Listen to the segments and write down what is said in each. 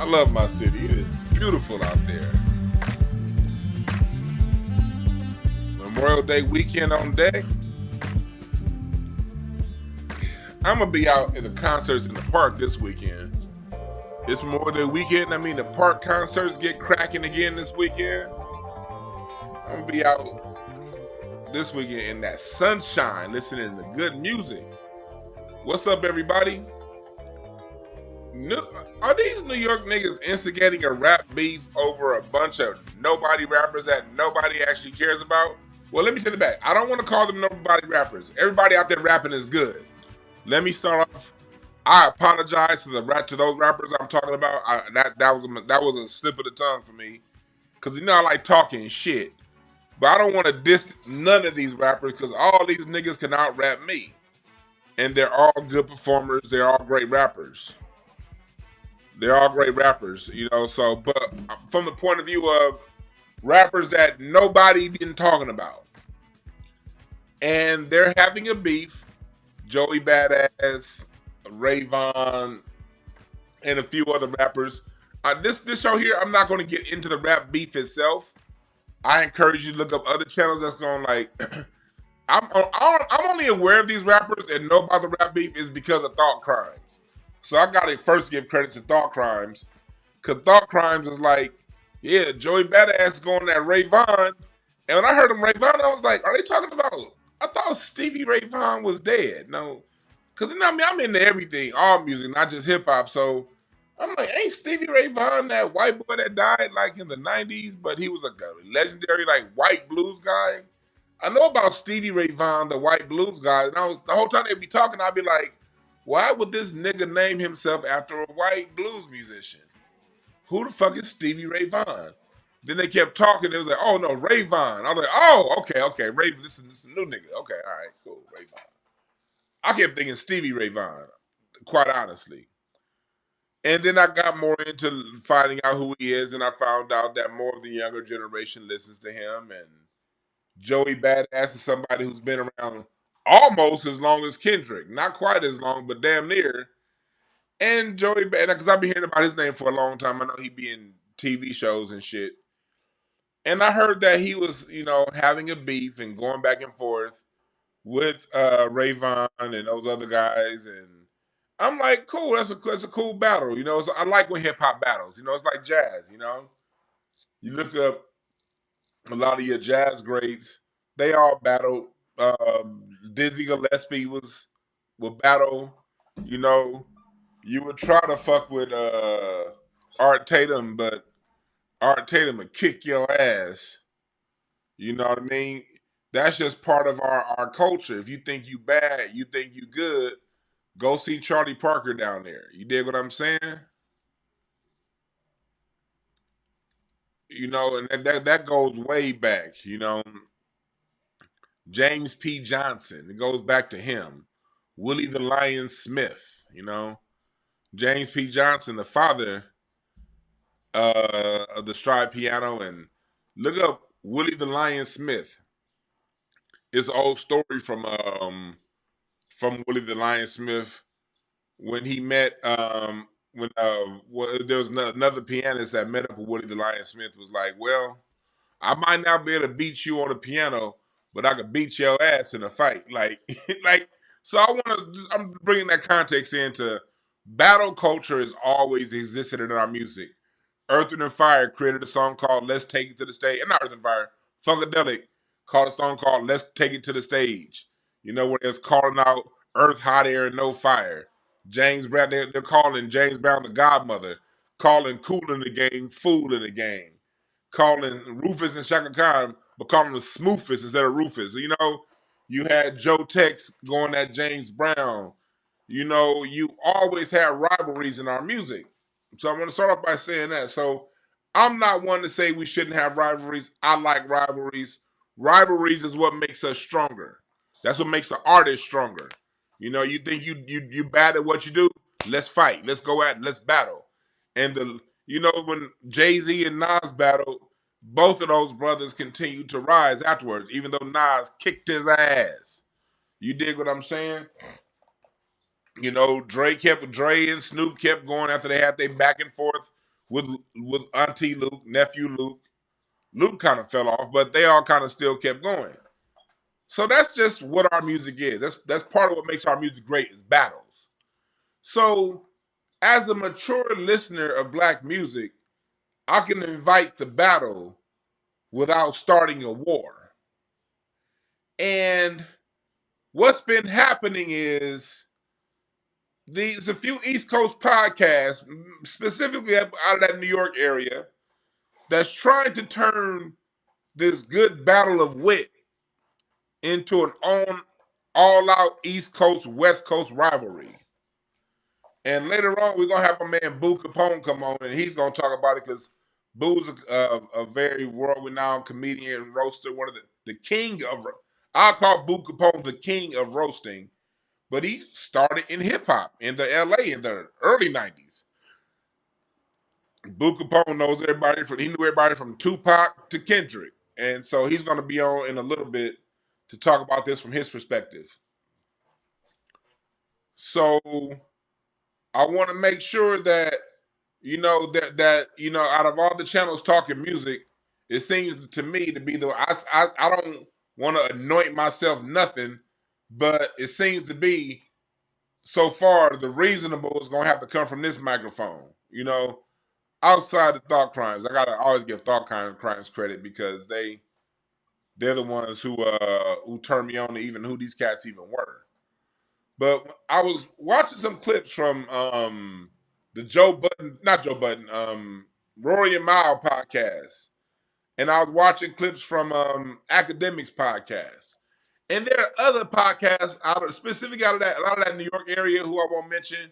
love my city. It is beautiful out there. Memorial Day weekend on deck. I'm gonna be out at the concerts in the park this weekend. It's Memorial Day weekend. I mean, the park concerts get cracking again this weekend. I'm gonna be out this weekend in that sunshine, listening to good music. What's up, everybody? Are these New York niggas instigating a rap beef over a bunch of nobody rappers that nobody actually cares about? Well, let me tell you back. I don't want to call them nobody rappers. Everybody out there rapping is good. Let me start off. I apologize to those rappers I'm talking about. That was a slip of the tongue for me, because I like talking shit. But I don't want to diss none of these rappers, because all these niggas can out rap me, and they're all good performers. They're all great rappers. They're all great rappers, So, but from the point of view of rappers that nobody been talking about, and they're having a beef. Joey Badass, Rayvon, and a few other rappers. This show here, I'm not going to get into the rap beef itself. I encourage you to look up other channels that's going I'm only aware of these rappers and know about the rap beef is because of Thought Crimes. So I got to first give credit to Thought Crimes, because Thought Crimes is like, yeah, Joey Badass is going at Rayvon, and when I heard him Rayvon, I was like, are they talking about? I thought Stevie Ray Vaughan was dead. No, because I'm into everything, all music, not just hip hop. So I'm like, ain't Stevie Ray Vaughan that white boy that died like in the '90s? But he was a legendary white blues guy. I know about Stevie Ray Vaughan, the white blues guy, and the whole time they'd be talking, I'd be like, why would this nigga name himself after a white blues musician? Who the fuck is Stevie Ray Vaughan? Then they kept talking. It was like, oh no, Rayvon. I was like, oh, okay, Ray. This is a new nigga. Okay, all right, cool, Rayvon. I kept thinking Stevie Ray Vaughan, quite honestly. And then I got more into finding out who he is, and I found out that more of the younger generation listens to him. And Joey Badass is somebody who's been around almost as long as Kendrick. Not quite as long, but damn near. And Joey Badass, because I've been hearing about his name for a long time. I know he be in TV shows and shit. And I heard that he was, having a beef and going back and forth with Rayvon and those other guys. And I'm like, cool, that's a cool battle. So I like when hip hop battles. It's like jazz, You look up a lot of your jazz greats, they all battled. Dizzy Gillespie would battle, You would try to fuck with Art Tatum, but Art Tatum would kick your ass. You know what I mean? That's just part of our culture. If you think you bad, you think you good, go see Charlie Parker down there. You dig what I'm saying? And that goes way back, James P. Johnson, it goes back to him. Willie the Lion Smith, James P. Johnson, the father of the stride piano. And look up Willie the Lion Smith. It's an old story from Willie the Lion Smith when he met when there was another pianist that met up with Willie the Lion Smith. Was like, well, I might not be able to beat you on the piano, but I could beat your ass in a fight. Like so I'm bringing that context into battle culture has always existed in our music. Earth, Wind, and Fire created a song called Let's Take It to the Stage. Not Earth and Fire, Funkadelic called a song called Let's Take It to the Stage. When it's calling out Earth, Hot Air, and No Fire. James Brown, they're calling James Brown the Godmother, calling Kool in the Game Fool in the Game, calling Rufus and Shaka Khan, but calling them Smoofus instead of Rufus. You had Joe Tex going at James Brown. You always had rivalries in our music. So I'm going to start off by saying that. So I'm not one to say we shouldn't have rivalries. I like rivalries. Rivalries is what makes us stronger. That's what makes the artist stronger. You think you bad at what you do? Let's fight. Let's go at. Let's battle. And when Jay-Z and Nas battled, both of those brothers continued to rise afterwards, even though Nas kicked his ass. You dig what I'm saying? Dre and Snoop kept going after they had their back and forth with Auntie Luke, nephew Luke. Luke kind of fell off, but they all kind of still kept going. So that's just what our music is. That's part of what makes our music great is battles. So as a mature listener of black music, I can invite the battle without starting a war. And what's been happening is there's a few East Coast podcasts, specifically out of that New York area, that's trying to turn this good battle of wit into an all-out East Coast, West Coast rivalry. And later on, we're going to have a man, Boo Kapone, come on, and he's going to talk about it because Boo's a very world-renowned comedian and roaster, one of the king of, I'll call Boo Kapone the king of roasting, but he started in hip-hop in the L.A. in the early 90s. Boo Kapone knows everybody, he knew everybody from Tupac to Kendrick. And so he's going to be on in a little bit to talk about this from his perspective. So I want to make sure that that out of all the channels talking music, it seems to me to be I don't want to anoint myself nothing, but it seems to be so far the reasonable is going to have to come from this microphone. Outside of thought crimes, I gotta always give thought crimes credit because they're the ones who turned me on to even who these cats even were. But I was watching some clips from the not Joe Budden, Rory and Mile podcast, and I was watching clips from Academics podcast, and there are other podcasts specifically out of that a lot of that New York area who I won't mention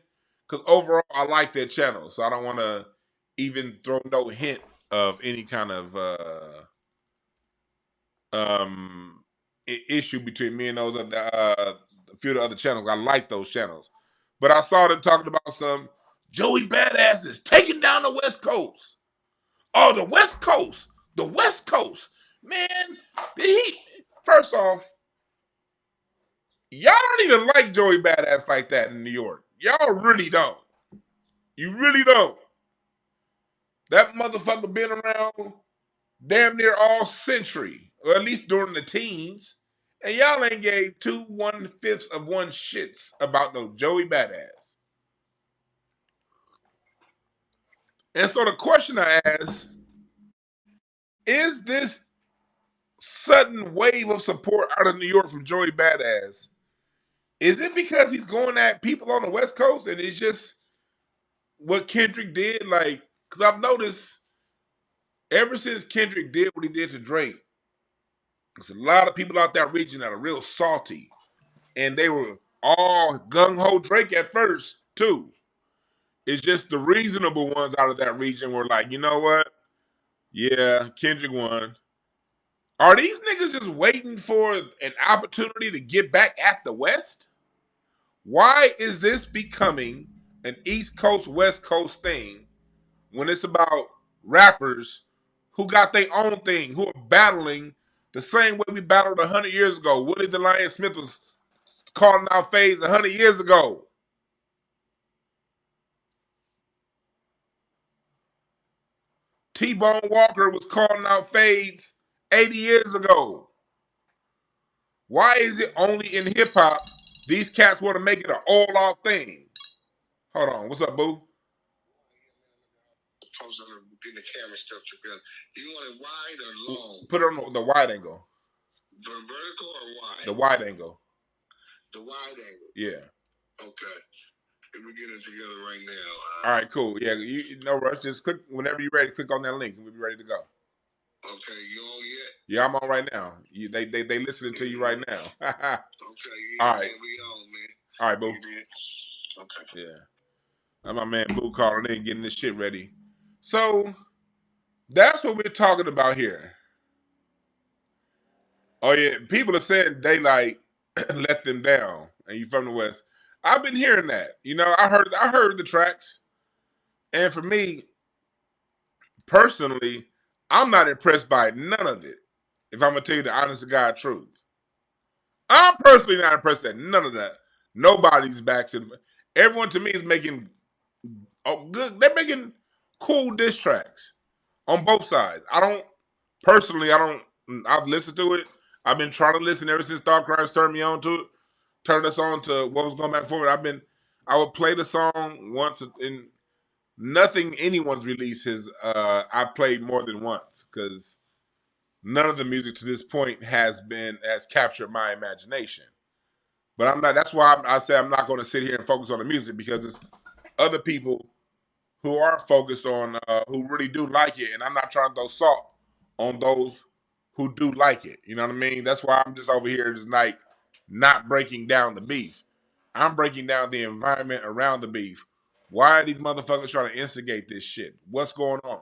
because overall I like their channel, so I don't want to even throw no hint of any kind of issue between me and those a few of the other channels. I like those channels, but I saw them talking about some Joey Badass is taking down the West Coast. Oh, the West Coast, man. First off, y'all don't even like Joey Badass like that in New York. Y'all really don't. You really don't. That motherfucker been around damn near all century, or at least during the teens, and y'all ain't gave 2/1/5 of one shits about no Joey Badass. And so the question I ask, is this sudden wave of support out of New York from Joey Badass, is it because he's going at people on the West Coast and it's just what Kendrick did? Like, because I've noticed ever since Kendrick did what he did to Drake, there's a lot of people out that region that are real salty. And they were all gung-ho Drake at first, too. It's just the reasonable ones out of that region were like, you know what? Yeah, Kendrick won. Are these niggas just waiting for an opportunity to get back at the West? Why is this becoming an East Coast, West Coast thing when it's about rappers who got their own thing, who are battling the same way we battled 100 years ago? Willie the Lion Smith was calling out fades 100 years ago. T-Bone Walker was calling out fades 80 years ago. Why is it only in hip-hop these cats want to make it an all-out thing? Hold on. What's up, Boo? Getting the camera stuff together. You want it wide or long? Put it on the wide angle. The vertical or wide? The wide angle. The wide angle? Yeah. Okay. We're getting it together right now. All right, cool. Yeah, no rush. Just click whenever you're ready. Click on that link, and we'll be ready to go. Okay, you on yet? Yeah, I'm on right now. They listening to you right now. Okay. Yeah, all right. Man, we on, man. All right, Boo. Okay. Yeah. That's my man Boo calling in, getting this shit ready. So that's what we're talking about here. Oh yeah, people are saying Daylight let them down, and you from the West. I've been hearing that. I heard the tracks, and for me personally, I'm not impressed by none of it. If I'm gonna tell you the honest to God truth, I'm personally not impressed at none of that. Nobody's backs in. Everyone to me is making good. They're making Cool diss tracks on both sides. I've listened to it. I've been trying to listen ever since Thought Crimes turned me on to it. Turned us on to what was going back and forward. I would play the song once in nothing anyone's released I've played more than once because none of the music to this point has captured my imagination. But I'm not. That's why I say I'm not going to sit here and focus on the music because it's other people who are focused on who really do like it, and I'm not trying to throw salt on those who do like it. You know what I mean? That's why I'm just over here tonight, not breaking down the beef. I'm breaking down the environment around the beef. Why are these motherfuckers trying to instigate this shit? What's going on?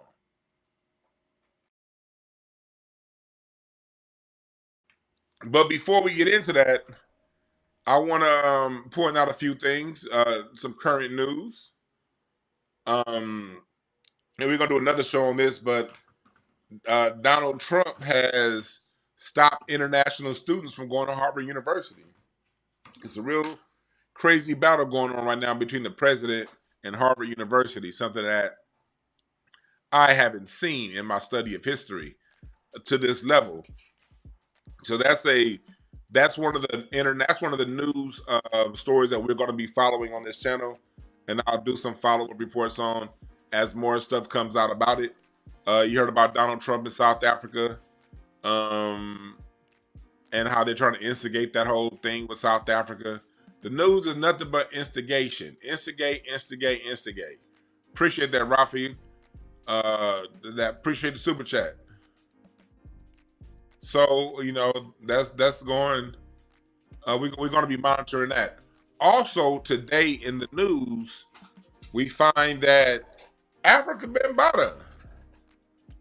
But before we get into that, I want to point out a few things, some current news. And we're gonna do another show on this, but Donald Trump has stopped international students from going to Harvard University. It's a real crazy battle going on right now between the president and Harvard University, something that I haven't seen in my study of history to this level. So that's one of the news stories that we're going to be following on this channel, and I'll do some follow-up reports on as more stuff comes out about it. You heard about Donald Trump in South Africa, and how they're trying to instigate that whole thing with South Africa. The news is nothing but instigation. Instigate. Appreciate that, Rafi. Appreciate the super chat. So, that's going. We're going to be monitoring that. Also, today in the news, we find that Africa been Bada.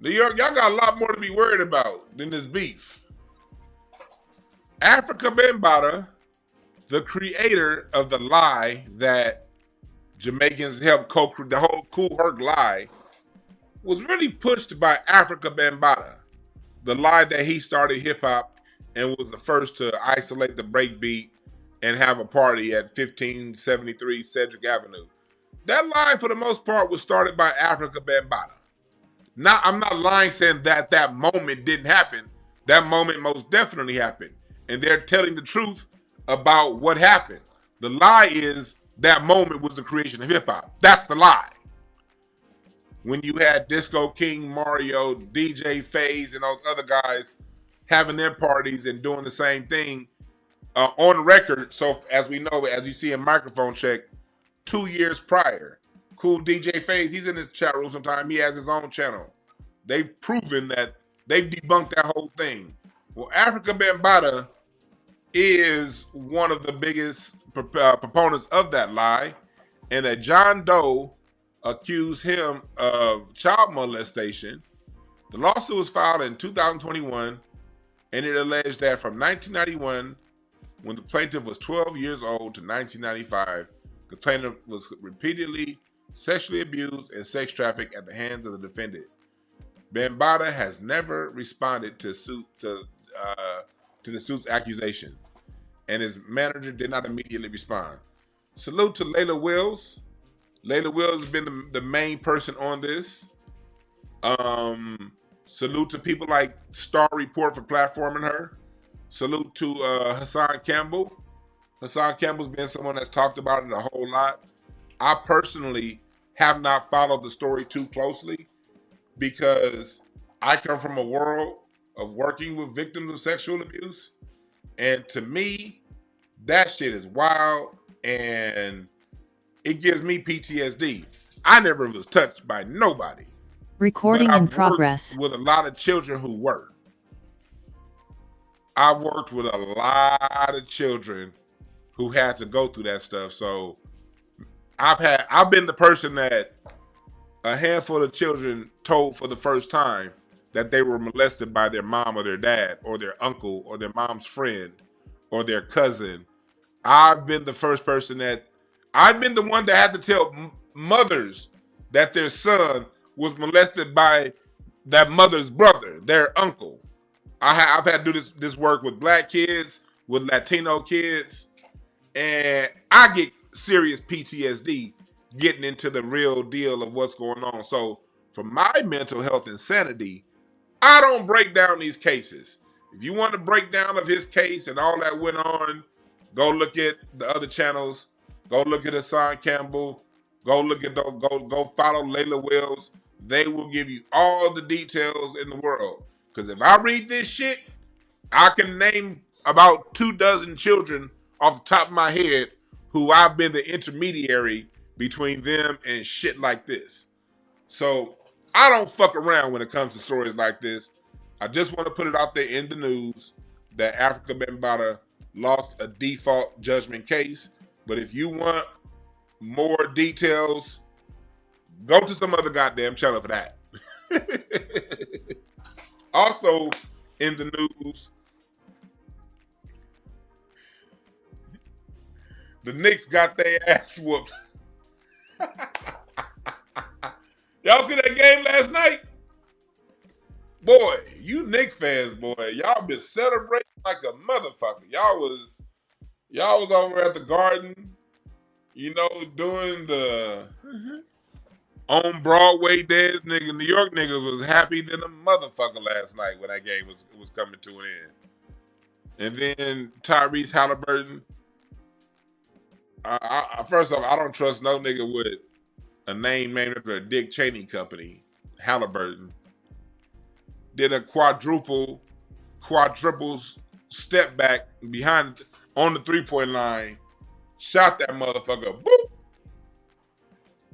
New York, y'all got a lot more to be worried about than this beef. Africa Bambaataa, the creator of the lie that Jamaicans helped co-create, the whole Kool Herc lie, was really pushed by Africa Bambaataa. The lie that he started hip-hop and was the first to isolate the breakbeat and have a party at 1573 Cedric Avenue. That lie, for the most part, was started by Africa Bambaataa. Now, I'm not lying saying that moment didn't happen. That moment most definitely happened. And they're telling the truth about what happened. The lie is that moment was the creation of hip-hop. That's the lie. When you had Disco King, Mario, DJ FaZe, and those other guys having their parties and doing the same thing on record. So as we know, as you see in Microphone Check, 2 years prior, Cool DJ FaZe, he's in his chat room sometime. He has his own channel. They've proven that they've debunked that whole thing. Well, Africa Bambaataa is one of the biggest proponents of that lie, and that John Doe accused him of child molestation. The lawsuit was filed in 2021, and it alleged that from 1991, when the plaintiff was 12 years old, to 1995, the plaintiff was repeatedly sexually abused and sex trafficked at the hands of the defendant. Bambaataa has never responded to the suit's accusation, and his manager did not immediately respond. Salute to Layla Wills. Layla Wills has been the main person on this. Salute to people like Star Report for platforming her. Salute to Hassan Campbell. Hassan Campbell's been someone that's talked about it a whole lot. I personally have not followed the story too closely because I come from a world of working with victims of sexual abuse. And to me, that shit is wild and it gives me PTSD. I never was touched by nobody. Recording in progress. With a lot of children who were. I've worked with a lot of children who had to go through that stuff. So I've been the person that a handful of children told for the first time that they were molested by their mom or their dad or their uncle or their mom's friend or their cousin. I've been the one that had to tell mothers that their son was molested by that mother's brother, their uncle. I've had to do this work with black kids, with Latino kids, and I get serious PTSD getting into the real deal of what's going on. So for my mental health and sanity, I don't break down these cases. If you want to break down of his case and all that went on, go look at the other channels. Go look at Hassan Campbell. Go look at go follow Layla Wells. They will give you all the details in the world. Because if I read this shit, I can name about 24 children off the top of my head who I've been the intermediary between them and shit like this. So I don't fuck around when it comes to stories like this. I just want to put it out there in the news that Africa Bambaataa lost a default judgment case. But if you want more details, go to some other goddamn channel for that. Also in the news, the Knicks got their ass whooped. Y'all see that game last night? Boy, you Knicks fans, boy, y'all been celebrating like a motherfucker. Y'all was over at the Garden, you know, doing the on Broadway dance. Nigga, New York niggas was happy than a motherfucker last night when that game was coming to an end. And then Tyrese Halliburton. First off, I don't trust no nigga with a name named after a Dick Cheney company. Halliburton did a quadruples step back behind on the 3-point line, shot that motherfucker, boop,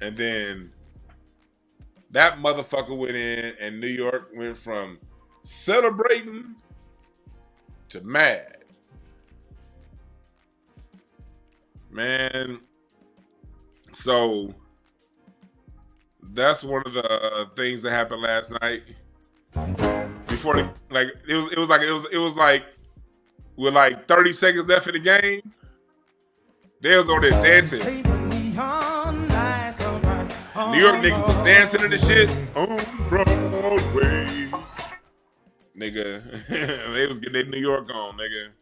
and then that motherfucker went in, and New York went from celebrating to mad. Man, so that's one of the things that happened last night. Before the it was like with like 30 seconds left in the game, they was on there dancing. New York niggas was dancing in the shit on Broadway. Nigga, they was getting their New York on, nigga.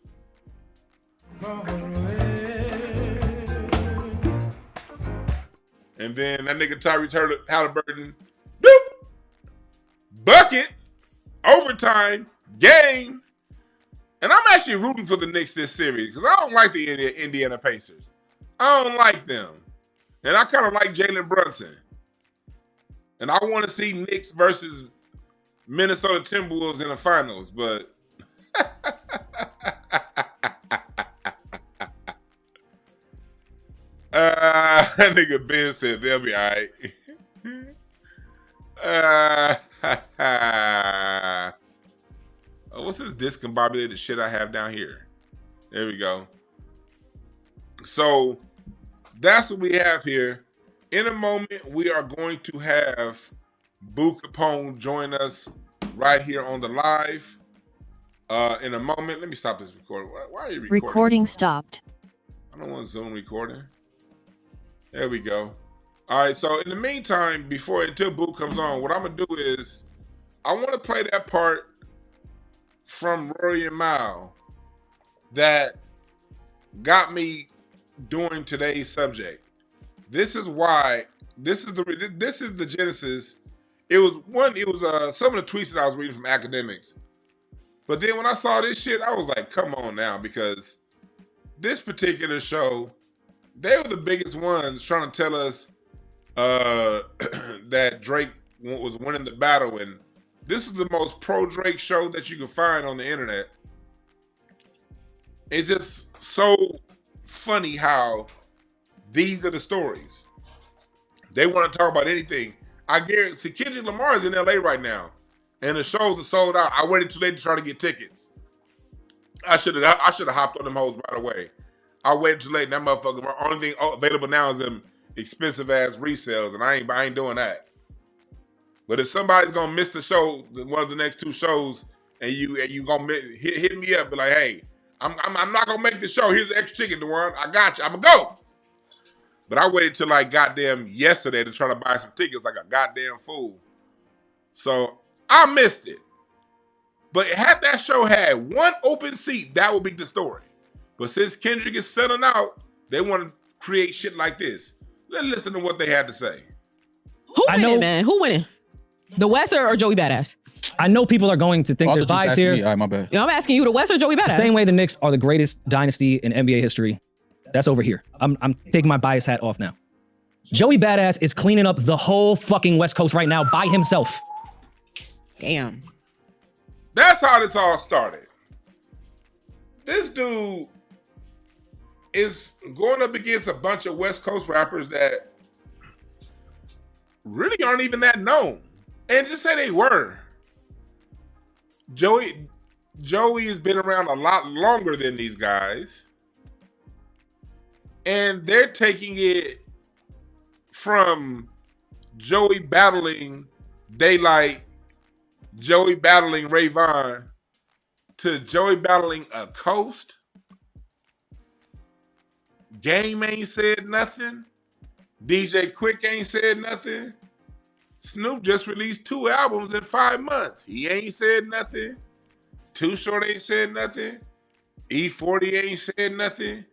And then that nigga Tyrese Halliburton, doop, bucket, overtime, game. And I'm actually rooting for the Knicks this series because I don't like the Indiana Pacers. I don't like them. And I kind of like Jalen Brunson. And I want to see Knicks versus Minnesota Timberwolves in the finals, but that nigga Ben said they'll be all right. What's this discombobulated shit I have down here? There we go. So that's what we have here. In a moment, we are going to have Boo Kapone join us right here on the live. In a moment, let me stop this recording. Why are you recording? Recording stopped. I don't want Zoom recording. There we go. All right, so in the meantime, until Boo comes on, what I'm gonna do is I want to play that part from Rory and Mal that got me doing today's subject. This is the genesis. It was some of the tweets that I was reading from academics. But then when I saw this shit, I was like, come on now, because this particular show, they were the biggest ones trying to tell us that Drake was winning the battle, and this is the most pro-Drake show that you can find on the internet. It's just so funny how these are the stories. They want to talk about anything. I guarantee Kendrick Lamar is in LA right now, and the shows are sold out. I waited too late to try to get tickets. I should have hopped on them hoes right away. I waited too late. That motherfucker, my only thing available now is them expensive ass resales, and I ain't doing that. But if somebody's gonna miss the show, one of the next two shows, and you gonna hit me up, be like, hey, I'm not gonna make the show. Here's an extra ticket, Dewan. I got you. I'm gonna go. But I waited till like goddamn yesterday to try to buy some tickets like a goddamn fool. So I missed it. But had that show had one open seat, that would be the story. But since Kendrick is selling out, they want to create shit like this. Let's listen to what they had to say. Who winning, man? Who winning? The West or Joey Badass? I know people are going to think there's bias here. All right, my bad. I'm asking you, the West or Joey Badass? The same way the Knicks are the greatest dynasty in NBA history. That's over here. I'm taking my bias hat off now. Joey Badass is cleaning up the whole fucking West Coast right now by himself. Damn. That's how this all started. This dude is going up against a bunch of West Coast rappers that really aren't even that known. And just say they were. Joey has been around a lot longer than these guys. And they're taking it from Joey battling Daylight, Joey battling Ray Vaughn, to Joey battling a Coast. Game ain't said nothing. DJ Quick ain't said nothing. Snoop just released 2 albums in 5 months. He ain't said nothing. Too Short ain't said nothing. E40 ain't said nothing.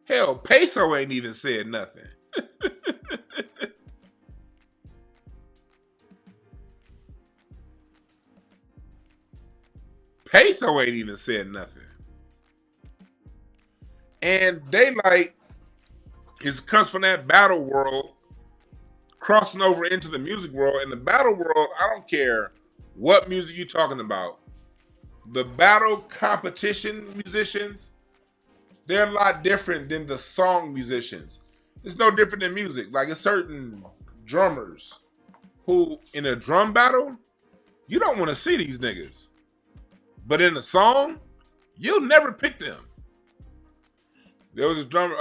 Hell, Peso ain't even said nothing. Peso ain't even said nothing. And Daylight comes from that battle world, crossing over into the music world. In the battle world, I don't care what music you're talking about. The battle competition musicians, they're a lot different than the song musicians. It's no different than music. Like, it's certain drummers who, in a drum battle, you don't want to see these niggas. But in a song, you'll never pick them. There was a drummer,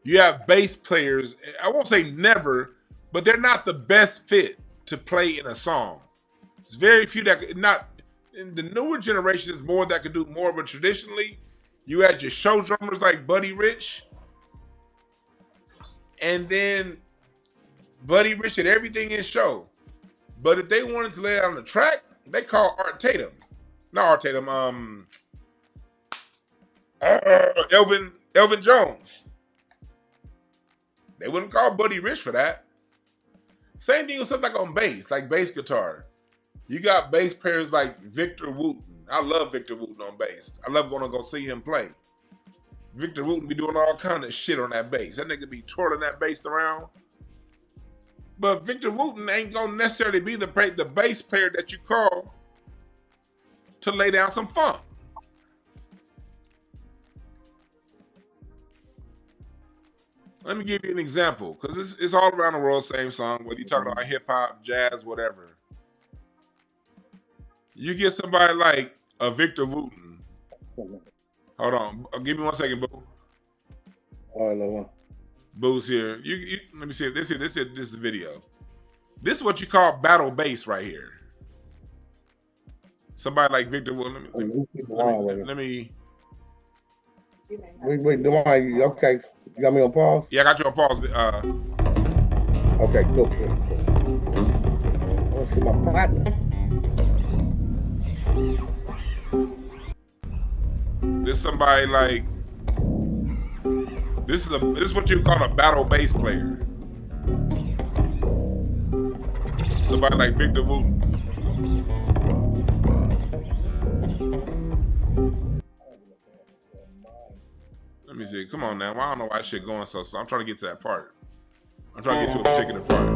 you have bass players, I won't say never, but they're not the best fit to play in a song. It's very few that could not, in the newer generation is more that could do more, but traditionally, you had your show drummers like Buddy Rich, and then Buddy Rich did everything in show. But if they wanted to lay it on the track, they call Art Tatum. Not Art Tatum, Elvin Jones. They wouldn't call Buddy Rich for that. Same thing with stuff like on bass, like bass guitar. You got bass players like Victor Wooten. I love Victor Wooten on bass. I love going to go see him play. Victor Wooten be doing all kind of shit on that bass. That nigga be twirling that bass around. But Victor Wooten ain't gonna necessarily be the bass player that you call to lay down some funk. Let me give you an example, because it's all around the world, same song, whether you're talking about hip hop, jazz, whatever. You get somebody like a Victor Wooten. Hold on, give me 1 second, Boo. All right, no. Boo's here. You let me see. This is video. This is what you call battle bass right here. Somebody like Victor Wooten. Let me. Wait, Demar, okay. You got me on pause? Yeah, I got you on pause. Okay, cool. I want to see my partner. This somebody like this is what you call a battle bass player. Somebody like Victor Wooten. Let me see. Come on now. I don't know why shit going so slow. I'm trying to get to that part. I'm trying to get to a particular part.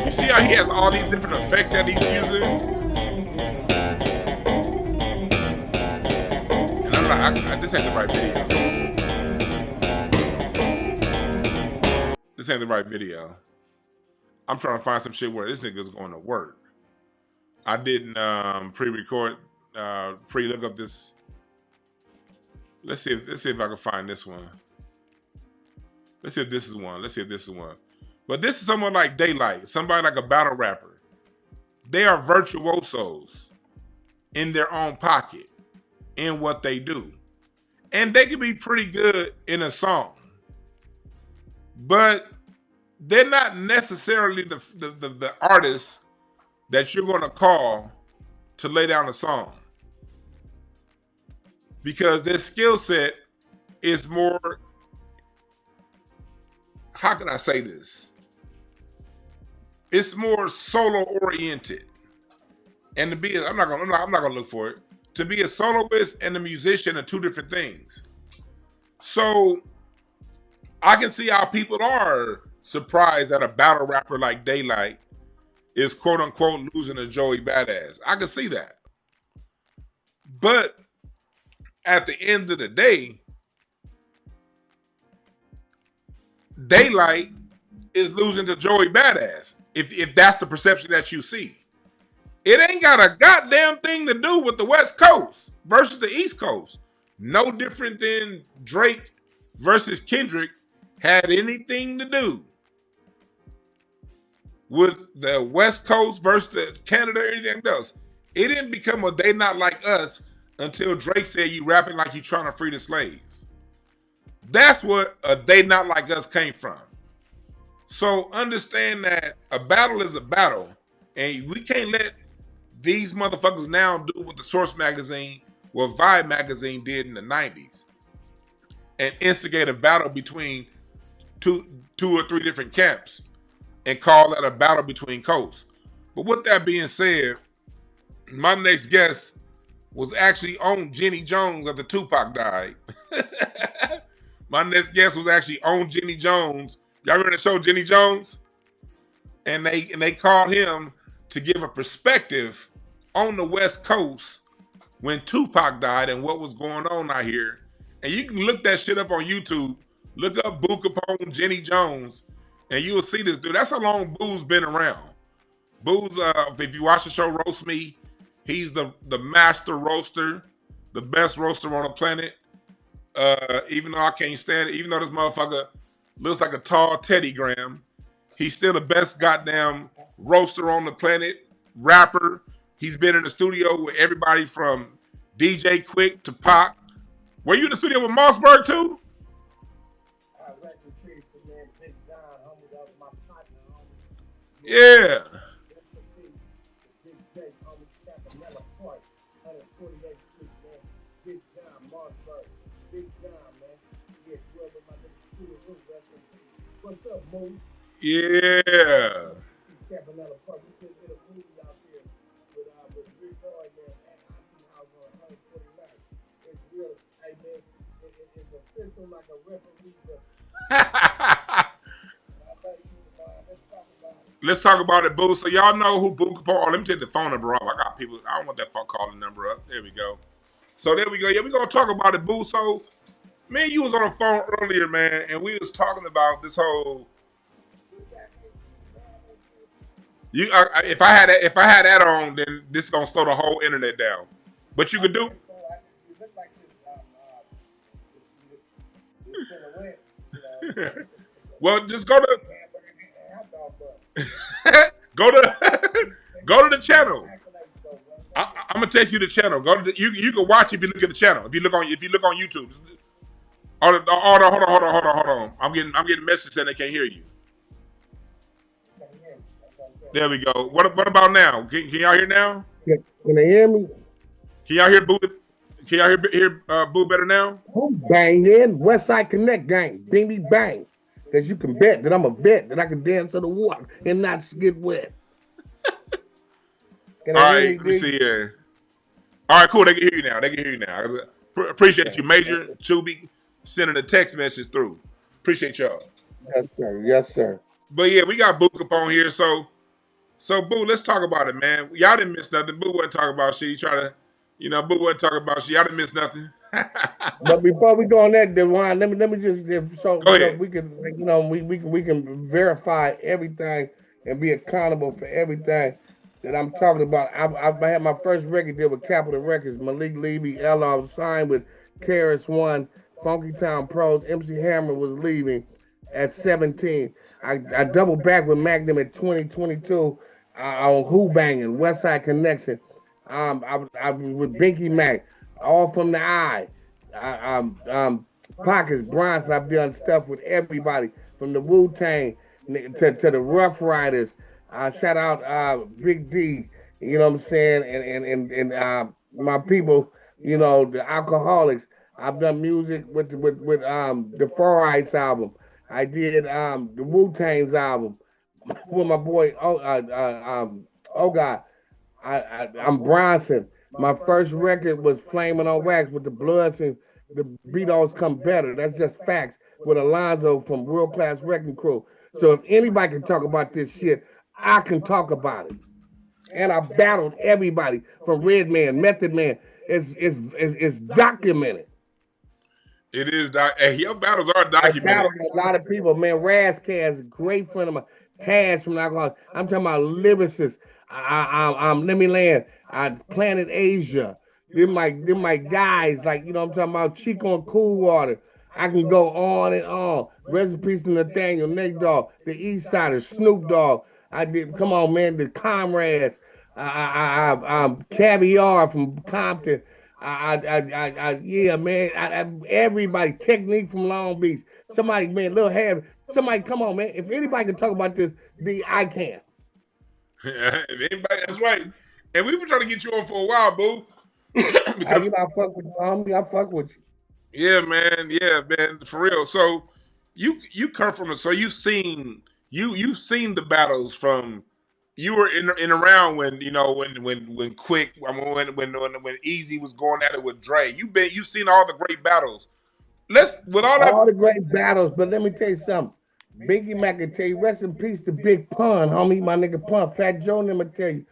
You see how he has all these different effects that he's using? And I'm like, this ain't the right video. This ain't the right video. I'm trying to find some shit where this nigga's going to work. I didn't pre-record, pre-look up this. Let's see if I can find this one. Let's see if this is one. But this is someone like Daylight, somebody like a battle rapper. They are virtuosos in their own pocket, in what they do. And they can be pretty good in a song. But they're not necessarily the artists that you're going to call to lay down a song. Because their skill set is more, how can I say this? It's more solo oriented. And to be, I'm not gonna look for it. To be a soloist and a musician are two different things. So I can see how people are surprised that a battle rapper like Daylight is quote unquote losing to Joey Badass. I can see that. But at the end of the day, Daylight is losing to Joey Badass. If that's the perception that you see. It ain't got a goddamn thing to do with the West Coast versus the East Coast. No different than Drake versus Kendrick had anything to do with the West Coast versus Canada or anything else. It didn't become a They Not Like Us until Drake said you rapping like you trying to free the slaves. That's what a They Not Like Us came from. So understand that a battle is a battle, and we can't let these motherfuckers now do what the Source magazine, what Vibe magazine did in the 90s, and instigate a battle between two or three different camps and call that a battle between coasts. But with that being said, my next guest was actually on Jenny Jones after Tupac died. My next guest was actually on Jenny Jones. Y'all remember the show Jenny Jones? And they called him to give a perspective on the West Coast when Tupac died and what was going on out here. And you can look that shit up on YouTube. Look up Boo Kapone, Jenny Jones, and you'll see this dude. That's how long Boo's been around. Boo's, if you watch the show Roast Me, he's the master roaster, the best roaster on the planet. Even though I can't stand it, even though this motherfucker looks like a tall Teddy Graham, he's still the best goddamn roaster on the planet, rapper. He's been in the studio with everybody from DJ Quick to Pac. Were you in the studio with Mossberg too? Yeah. Yeah. Let's talk about it, Boo. So y'all know who Boo Kapone. Let me take the phone number off. I got people. I don't want that phone calling number up. There we go. So there we go. Yeah, we're gonna talk about it, Boo. So me and you was on the phone earlier, man, and we was talking about this whole. If I had that on, then this is gonna slow the whole internet down. But you could do. Well, just go to go to the channel. I'm gonna take you to the channel. Go to you can watch if you look at the channel. If you look on YouTube. Hold on. I'm getting messages saying they can't hear you. There we go. What about now? Can y'all hear now? Can they hear me? Can y'all hear Boo? Can y'all hear Boo better now? Who bang in? Westside Connect gang. Ding me bang. Because you can bet that I'm a vet, that I can dance to the water and not get wet. All right, let me see here. All right, cool. They can hear you now. Appreciate you, Major Chubby, sending a text message through. Appreciate y'all. Yes, sir. But yeah, we got Boo Kapone here. So Boo, let's talk about it, man. Y'all didn't miss nothing. Boo wasn't talking about shit. Boo wasn't talking about shit. Y'all didn't miss nothing. But before we go on that, Dewan, let me just so we can verify everything and be accountable for everything that I'm talking about. I had my first record deal with Capitol Records. Malik Levy, Ella signed with KRS One, Funky Town Pros. MC Hammer was leaving at 17. I doubled back with Magnum at 2022 on Who Banging, Westside Connection. I was with Binky Mac, All From the Eye. Pockets, Bronson. I've done stuff with everybody from the Wu-Tang to the Rough Riders. Shout out Big D, you know what I'm saying, and my people, you know, the alcoholics. I've done music with the Far Heights album. I did the Wu Tang's album with my boy oh God, I'm Bronson. My first record was Flaming on Wax with the Bloods and the Beatles Come Better. That's just facts with Alonzo from World Class Wrecking Crew. So if anybody can talk about this shit, I can talk about it. And I battled everybody from Redman, Method Man. It's documented. It is. And your battles are I documented. battled a lot of people, man. Razzcast, great friend of mine. Taz from Alcohol. I'm talking about lyricists. Let me land. Planet Asia. They're my guys. Like, you know, I'm talking about Chico and Cool Water. I can go on and on. Rest in peace to Nathaniel, Nate Dogg, the East Siders, Snoop Dogg. I did. Come on, man. The Comrades. Caviar from Compton. Yeah, man. Everybody, Technique from Long Beach. Somebody, man, little heavy. Somebody, come on, man. If anybody can talk about this, I can. If anybody, that's right. And we've been trying to get you on for a while, Boo. Because I fuck with you, homie. I fuck with you. Yeah, man, for real. So you come from it. So you've seen the battles from. You were in around when you know when Quick, I mean when Easy was going at it with Dre. You've seen all the great battles. All the great battles, but let me tell you something. Biggie Mac can tell you, rest in peace to Big Pun, homie. My nigga Pun, Fat Joe, let me tell you.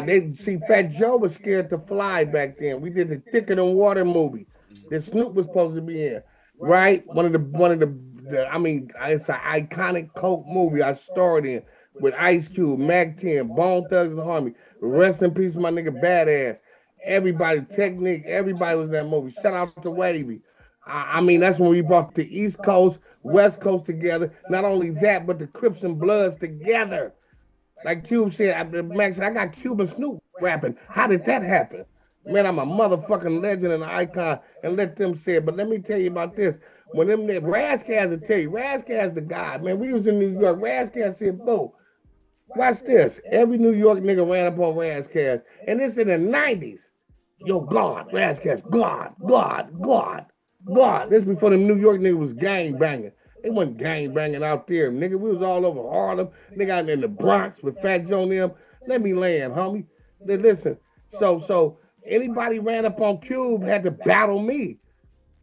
They see Fat Joe was scared to fly back then. We did the Thicker Than Water movie that Snoop was supposed to be in, right? One of the I mean, it's an iconic Coke movie I starred in with Ice Cube, Mac 10, Bone Thugs and Harmony. Rest in peace, my nigga Badass. Everybody, Technique, everybody was in that movie. Shout out to Wavy. I mean, that's when we brought the East Coast, West Coast together. Not only that, but the Crips and Bloods together. Like Cube said, Max, I got Cube and Snoop rapping. How did that happen? Man, I'm a motherfucking legend and an icon, and let them say it. But let me tell you about this. When them Razzcast will tell you, Razzcast the guy, man. We was in New York. Razzcast said, "Boo, watch this." Every New York nigga ran up on Razzcast, and this in the '90s. Yo, God, Razzcast, God. This before the New York nigga was gang banging. They wasn't gang banging out there, nigga. We was all over Harlem, nigga out in the Bronx with Fat Joe and them. Let me land, homie. Listen, so anybody ran up on Cube had to battle me.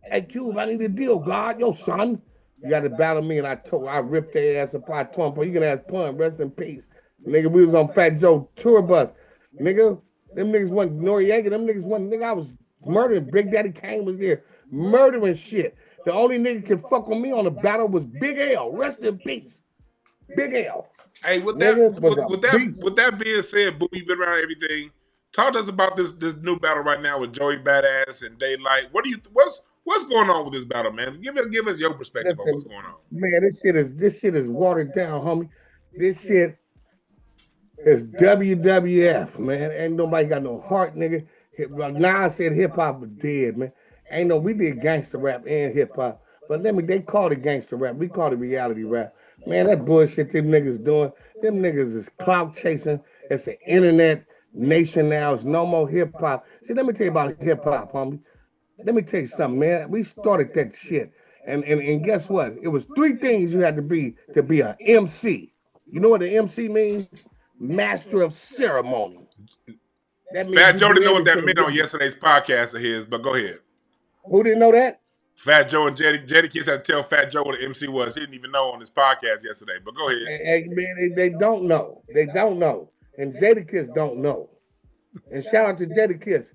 Hey, Cube, I need a deal, God. Yo, son, you got to battle me, and I ripped their ass apart. You can ask Pun, rest in peace. Nigga, we was on Fat Joe tour bus. Nigga, them niggas wasn't Noriega. Them niggas wasn't, nigga, I was murdering. Big Daddy Kane was there, murdering shit. The only nigga could fuck with me on the battle was Big L. Rest in peace. Big L. Hey, with that being said, Boo, you've been around everything. Talk to us about this new battle right now with Joey Badass and Daylight. What's going on with this battle, man? Give us your perspective on what's going on. Man, this shit is watered down, homie. This shit is WWF, man. Ain't nobody got no heart, nigga. Now I said hip hop was dead, man. We did gangster rap and hip hop, but they call it gangster rap. We call it reality rap. Man, that bullshit them niggas doing. Them niggas is clout chasing. It's an internet nation now. It's no more hip hop. See, let me tell you about hip hop, homie. Let me tell you something, man. We started that shit, and guess what? It was 3 things you had to be an MC. You know what an MC means? Master of ceremony. Fat Joe didn't know what that meant on yesterday's podcast of his, but go ahead. Who didn't know that? Fat Joe and Jadakiss had to tell Fat Joe what an MC was. He didn't even know on his podcast yesterday, but go ahead. Hey, man, they don't know. They don't know. And Jadakiss don't know. And shout out to Jadakiss,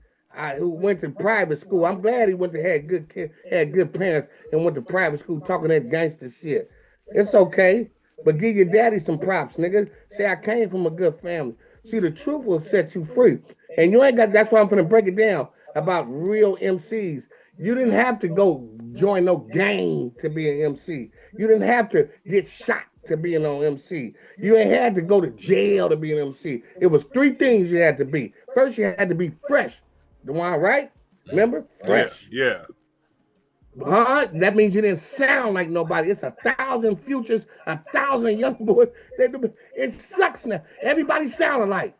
who went to private school. I'm glad he had good parents and went to private school talking that gangster shit. It's okay, but give your daddy some props, nigga. Say I came from a good family. See, the truth will set you free. And you ain't got, that's why I'm finna break it down about real MCs. You didn't have to go join no gang to be an MC. You didn't have to get shot to be an MC. You ain't had to go to jail to be an MC. It was 3 things you had to be. First, you had to be fresh. The one, right? Remember? Fresh. Yeah. Huh? That means you didn't sound like nobody. It's 1,000 futures, 1,000 young boys. It sucks now. Everybody sounded like.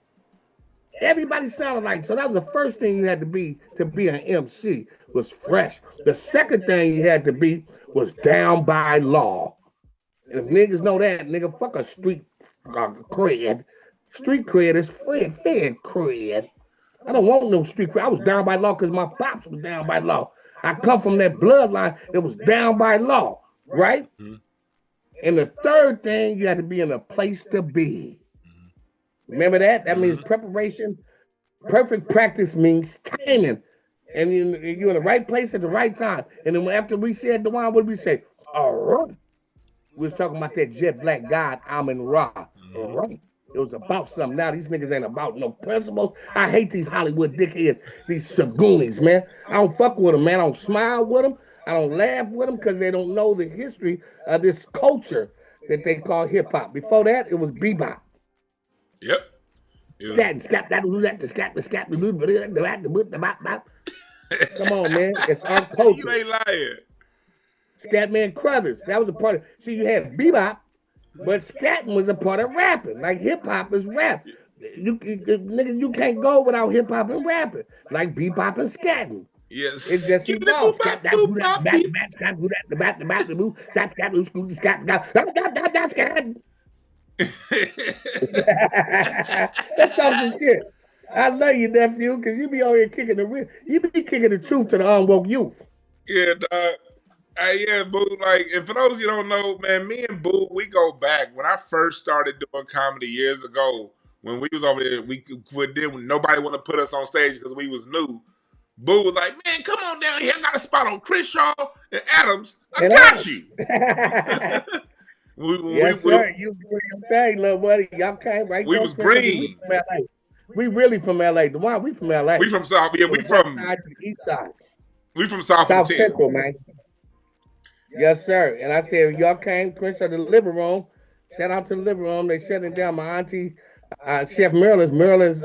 Everybody sounded like. So that was the first thing you had to be an MC, was fresh. The second thing you had to be was down by law. And if niggas know that, nigga, fuck a street cred. Street cred is fed cred. I don't want no street cred. I was down by law because my pops was down by law. I come from that bloodline that was down by law, right? Mm-hmm. And the third thing, you had to be in a place to be. Remember that? That means preparation. Perfect practice means timing. And you're in the right place at the right time. And then after we said Dewan, what did we say? All right. We was talking about that jet black God, Amun Ra. All right. It was about something. Now these niggas ain't about no principles. I hate these Hollywood dickheads, these sagoonies, man. I don't fuck with them, man. I don't smile with them. I don't laugh with them because they don't know the history of this culture that they call hip hop. Before that, it was bebop. Yep. Come on, man. It's our culture. You ain't lying. Scatman Crothers. That was a part of. See, you had bebop, but scatting was a part of rapping. Like hip hop is rap. You can't go without hip hop and rapping. Like bebop and scatting. Yes. It's just evolved. That's some shit. I love you, nephew, because you be out here kicking the truth to the unwoke youth. Yeah, dog. Yeah, Boo. Like, and for those of you who don't know, man, me and Boo, we go back. When I first started doing comedy years ago, when we was over there, nobody want to put us on stage because we was new. Boo was like, man, come on down here. I got a spot on Crenshaw and Adams. I got you. Yes, sir. You do your thing, little buddy. Y'all came right. We was green. We really from LA. The one we from LA. We from South. Yeah, we from East Side. We from South Central, man. Yes, sir. And I said, y'all came, Crenshaw, to the living room. Shout out to the living room. They shutting down my auntie, Chef Maryland's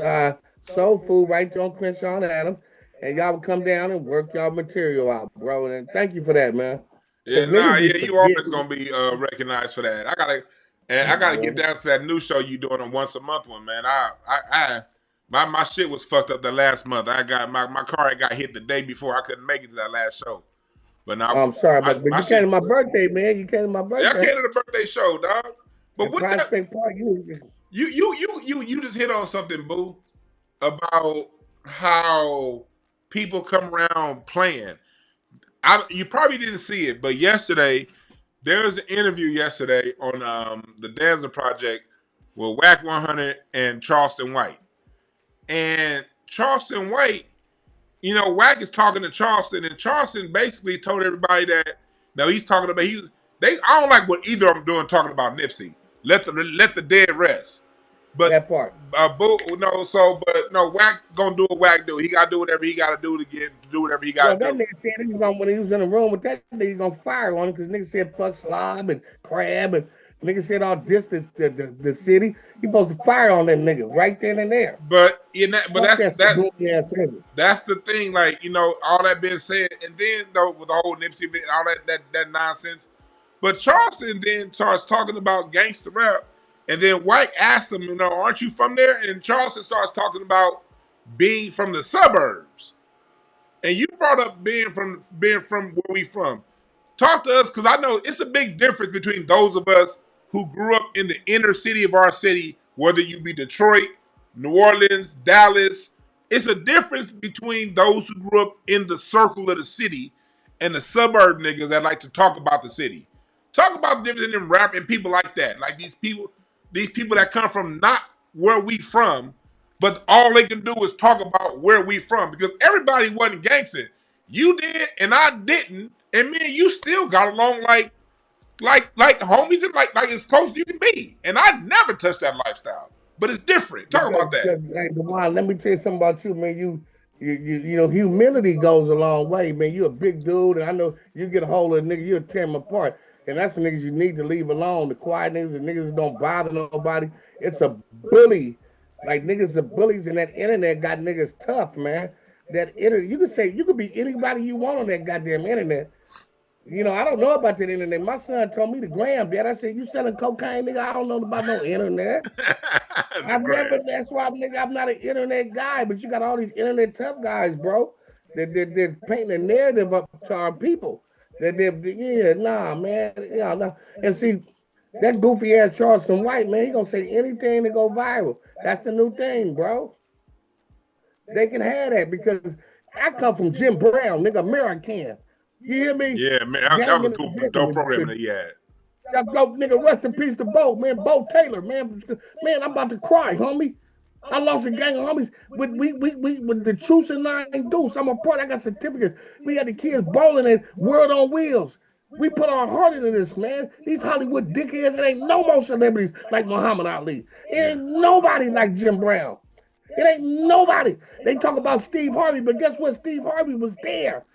soul food right there on Crenshaw and Adams. And y'all would come down and work y'all material out, bro. And thank you for that, man. Yeah, you always gonna be recognized for that. I gotta get down to that new show you doing a once a month one, man. My shit was fucked up the last month. I got my car got hit the day before. I couldn't make it to that last show. But now I'm sorry, but you came to my birthday, man. You came to my birthday. Yeah, I came to the birthday show, dog. But what Prospect Park, you just hit on something, Boo, about how people come around playing. You probably didn't see it, but yesterday there was an interview yesterday on the Danza Project with Whack 100 and Charleston White. And Charleston White, Whack is talking to Charleston, and Charleston basically told everybody that he's talking about I don't like what either of them doing talking about Nipsey. Let the dead rest. But that part. Whack gonna do what Whack do. He gotta do whatever he gotta do to do whatever he gotta do. That nigga said when he was in the room with that nigga, gonna fire on him because nigga said fuck slob and crab and nigga said all this the city. He supposed to fire on that nigga right then and there. But that's the thing. Like, all that being said, and then with the whole Nipsey bit, all that nonsense. But Charleston then starts talking about gangster rap, and then White asked him, aren't you from there? And Charleston starts talking about being from the suburbs. And you brought up being from where we from. Talk to us, because I know it's a big difference between those of us who grew up in the inner city of our city, whether you be Detroit, New Orleans, Dallas. It's a difference between those who grew up in the circle of the city and the suburb niggas that like to talk about the city. Talk about the difference in them rap and people like that. Like these people that come from not where we from, but all they can do is talk about where we from, because everybody wasn't gangster. You did and I didn't, and me and you still got along like homies and like as close as you can be. And I never touched that lifestyle, but it's different. Talk about that. Let me tell you something about you, man. You humility goes a long way, man. You a big dude, and I know you get a hold of a nigga, you'll tear him apart. And that's the niggas you need to leave alone. The quiet niggas, the niggas that don't bother nobody. It's a bully. Like niggas are bullies, and that internet got niggas tough, man. You could be anybody you want on that goddamn internet. You know, I don't know about that internet. My son told me the gram, Dad. I said, you selling cocaine, nigga? I don't know about no internet. I've never, that's why, nigga, I'm not an internet guy, but you got all these internet tough guys, bro, that painting a narrative up to our people. Yeah, nah, man. Yeah, nah. And see, that goofy ass Charleston White, man, he gonna say anything to go viral. That's the new thing, bro. They can have that because I come from Jim Brown, nigga, American. You hear me? Yeah, man, that Gang was a in cool, the dope programming that he had. Go, nigga, rest in peace to Bo, man. Bo Taylor, man. Man, I'm about to cry, homie. I lost a gang of homies with the Truce and Nine Deuce. I'm a part. I got certificates. We had the kids bowling at World on Wheels. We put our heart into this, man. These Hollywood dickheads, it ain't no more celebrities like Muhammad Ali. It ain't nobody like Jim Brown. It ain't nobody. They talk about Steve Harvey, but guess what? Steve Harvey was there.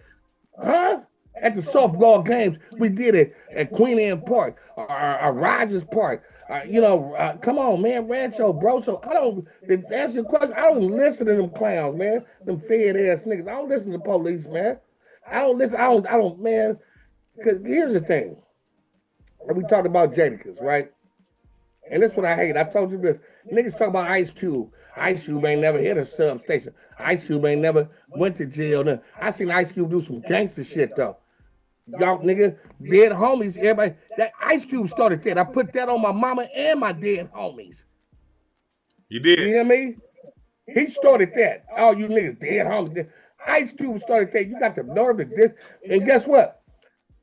Huh? At the softball games, we did it at Queen Anne Park, or Rogers Park. Come on, man, Rancho, bro. So I don't, to answer your question, I don't listen to them clowns, man. Them fed ass niggas. I don't listen to the police, man. I don't listen. I don't, man. Because here's the thing. We talked about Jadakiss, right? And this is what I hate. I told you this. Niggas talk about Ice Cube. Ice Cube ain't never hit a substation. Ice Cube ain't never went to jail. I seen Ice Cube do some gangster shit, though. Y'all nigga, dead homies, everybody. That Ice Cube started that. I put that on my mama and my dead homies. You did. You hear me? He started that. All you niggas, dead homies. Ice Cube started that. You got the nerve to this. And guess what?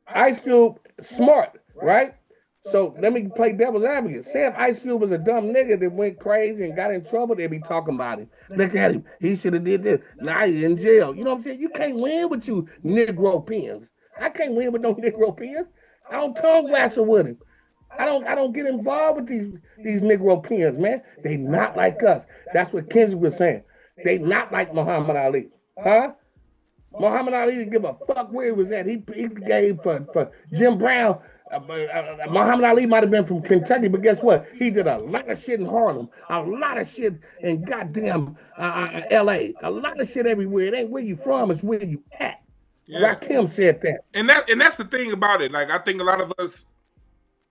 Ice Cube, smart, right? So let me play devil's advocate. Say if Ice Cube was a dumb nigga that went crazy and got in trouble, they'd be talking about him. Look at him. He should have did this. Now he's in jail. You know what I'm saying? You can't win with you Negro pins. I can't win with no Negro pins. I don't tongue wrestle with him. I don't get involved with these Negro pins, man. They not like us. That's what Kendrick was saying. They not like Muhammad Ali. Huh? Muhammad Ali didn't give a fuck where he was at. He gave for Jim Brown. Muhammad Ali might have been from Kentucky, but guess what? He did a lot of shit in Harlem, a lot of shit in goddamn L.A., a lot of shit everywhere. It ain't where you from, it's where you at. Yeah. Rakim said that. And that's the thing about it. Like, I think a lot of us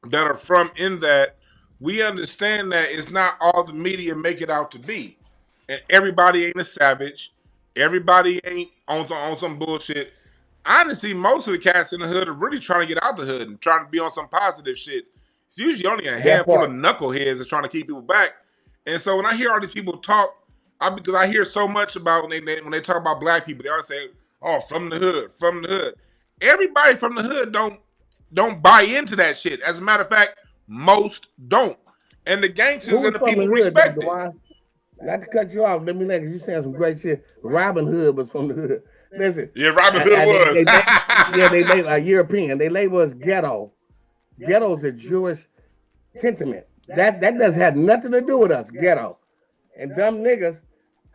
that are from in that, we understand that it's not all the media make it out to be. And everybody ain't a savage. Everybody ain't on some bullshit. Honestly, most of the cats in the hood are really trying to get out the hood and trying to be on some positive shit. It's usually only a handful of knuckleheads that's trying to keep people back. And so when I hear all these people talk, because I hear so much about when they talk about black people, they always say, "Oh, from the hood, from the hood." Everybody from the hood don't buy into that shit. As a matter of fact, most don't. And the gangsters and the people respect it. Not to cut you off, let me let you saying some great shit. Robin Hood was from the hood. Listen. Yeah, Robin Hood was. They label European. They label us ghetto. Ghetto is a Jewish sentiment. That does have nothing to do with us, ghetto. And dumb niggas.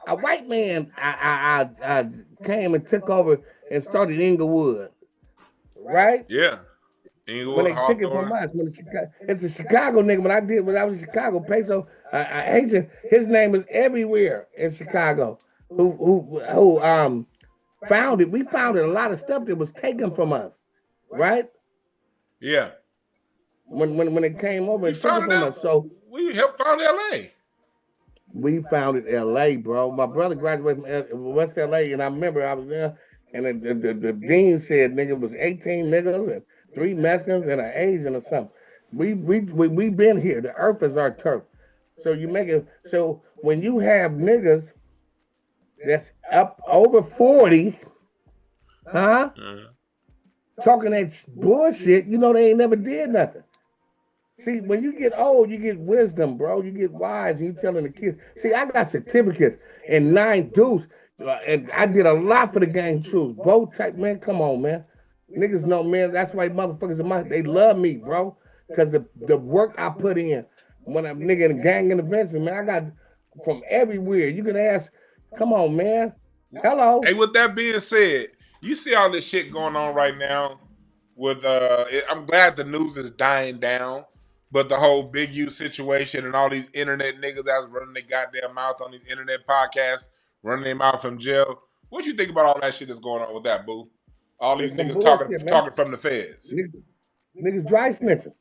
A white man I came and took over and started Inglewood. Right? Yeah. Inglewood, when they took it from us. It's a Chicago nigga. When I was in Chicago, Peso, Haitian, his name was everywhere in Chicago. Who found it. We found a lot of stuff that was taken from us, right? Yeah. When it came over and took it from us. So we helped found LA. We founded LA, bro. My brother graduated from West LA, and I remember I was there, and the dean said, "Nigga, it was 18 niggas and 3 Mexicans and an Asian or something." We been here. The earth is our turf. So you make it. So when you have niggas that's up over 40, huh? Talking that bullshit, you know they ain't never did nothing. See, when you get old, you get wisdom, bro. You get wise, and you telling the kids. See, I got certificates and 9 Deuce, and I did a lot for the gang truth. Both type, man, come on, man. Niggas know, man. That's why motherfuckers they love me, bro, because the work I put in when I'm nigga in gang intervention, man. I got from everywhere. You can ask. Come on, man. Hello. Hey, with that being said, you see all this shit going on right now. With I'm glad the news is dying down. But the whole Big U situation and all these internet niggas that's running their goddamn mouth on these internet podcasts, running their mouth from jail. What you think about all that shit that's going on with that, Boo? All these niggas bullshit, talking from the feds. Niggas dry snitching.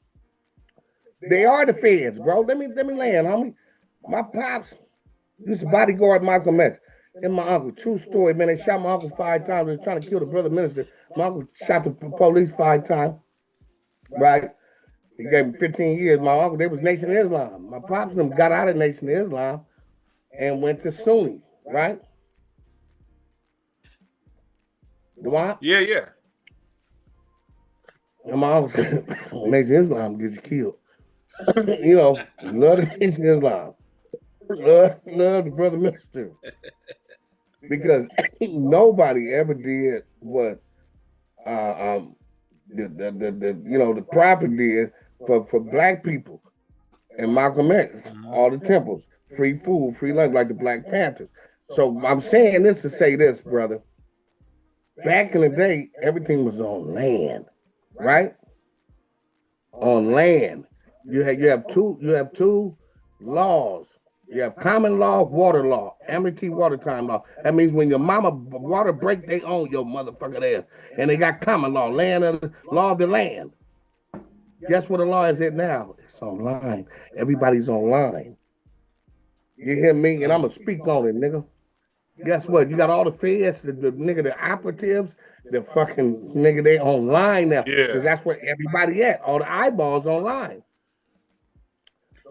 They are the feds, bro. Let me land, homie. My pops used to bodyguard Malcolm X. And my uncle, true story, man. They shot my uncle 5 times. They were trying to kill the brother minister. My uncle shot the police 5 times. Right? He gave him 15 years. My uncle, they was Nation of Islam. My pops and them got out of Nation of Islam and went to Sunni, right? What? Yeah, yeah. And my uncle said, Nation of Islam gets you killed. You know, love the Nation of Islam. Love the brother minister. Because nobody ever did what the prophet did for black people and Malcolm X, all the temples, free food, free lunch, like the Black Panthers. So I'm saying this to say this, brother. Back in the day, everything was on land, right? On land. You have two laws. You have common law, water law, amity water time law. That means when your mama water break, they own your motherfucking ass. And they got common law, law of the land. Guess what the law is at now? It's online. Everybody's online. You hear me? And I'm going to speak on it, nigga. Guess what? You got all the feds, the operatives, the fucking nigga, they online now. Yeah. Because that's where everybody at. All the eyeballs online.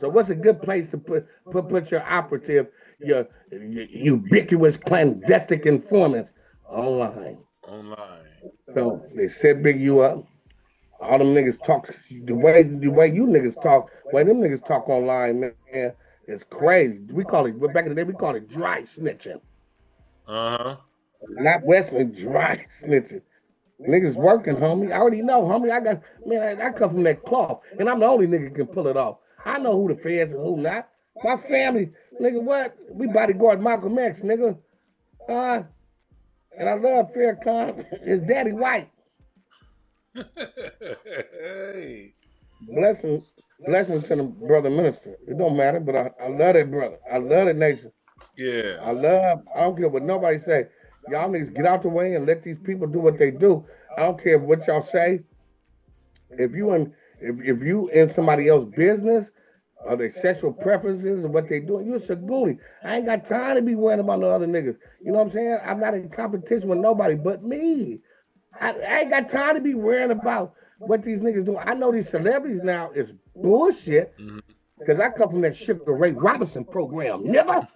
So what's a good place to put your operative, your ubiquitous clandestine informants online? Online. So they set big you up. All them niggas talk the way you niggas talk. The way them niggas talk online, man, is crazy. We call it back in the day. We call it dry snitching. Not Western dry snitching. Niggas working, homie. I already know, homie. I come from that cloth, and I'm the only nigga can pull it off. I know who the feds and who not. My family, nigga, what? We bodyguard Malcolm X, nigga. And I love Farrakhan. His daddy white. Hey. Blessing to the brother minister. It don't matter, but I love that brother. I love that nation. Yeah. I don't care what nobody say. Y'all niggas get out the way and let these people do what they do. I don't care what y'all say. If you in somebody else's business or their sexual preferences and what they doing, you're a sagoonie. I ain't got time to be worrying about no other niggas. You know what I'm saying? I'm not in competition with nobody but me. I ain't got time to be worrying about what these niggas doing. I know these celebrities now is bullshit because I come from that Sugar Ray Robinson program. Never.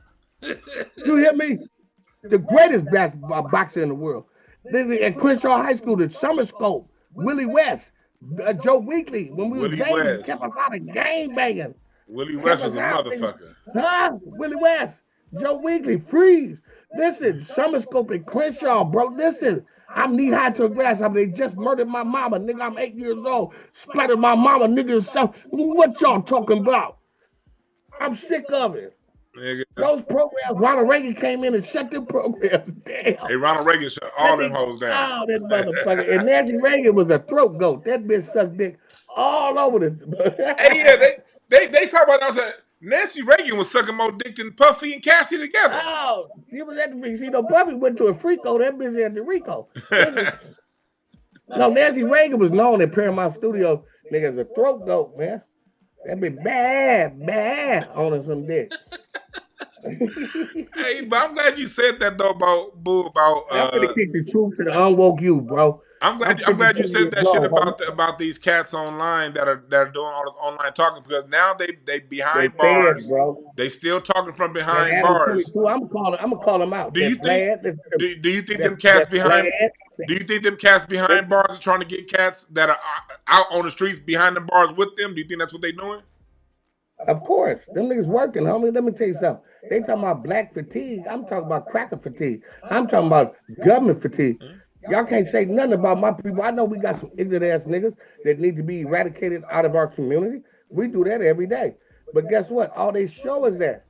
You hear me? The greatest boxer in the world. At Crenshaw High School, the Summer Scope, Willie West, Joe Weekly, when we was banging, kept us out of game banging. Willie West was a motherfucker. Huh? Willie West, Joe Weekly, Freeze. Listen, Summer Scope in Crenshaw, bro. Listen, I'm knee high to a grasshopper. They just murdered my mama, nigga. I'm 8 years old. Splattered my mama, nigga. So, what y'all talking about? I'm sick of it. Niggas. Those programs, Ronald Reagan came in and shut them programs down. Hey, Ronald Reagan shut all them hoes down. Oh, that motherfucker. And Nancy Reagan was a throat goat. That bitch sucked dick all over the. Hey, yeah, they talk about that. Nancy Reagan was sucking more dick than Puffy and Cassie together. Oh, she was at the. See, no, Puffy went to a Frico. That bitch at the Rico. No, Nancy Reagan was known at Paramount Studios, nigga, as a throat goat, man. That be bad on some dick. Hey, but I'm glad you said that though about Boo about. I'm gonna kick the truth to the unwoke you, bro. I'm glad you said that shit about these cats online that are doing all this online talking because now they behind bars. Fed, bro. They still talking from behind bars. I'm gonna call them out. Do you think them cats behind? Do you think them cats behind bars are trying to get cats that are out on the streets behind the bars with them? Do you think that's what they doing? Of course, them niggas working, homie. Let me tell you something. They talking about black fatigue. I'm talking about cracker fatigue. I'm talking about government fatigue. Y'all can't say nothing about my people. I know we got some ignorant ass niggas that need to be eradicated out of our community. We do that every day. But guess what? All they show is that.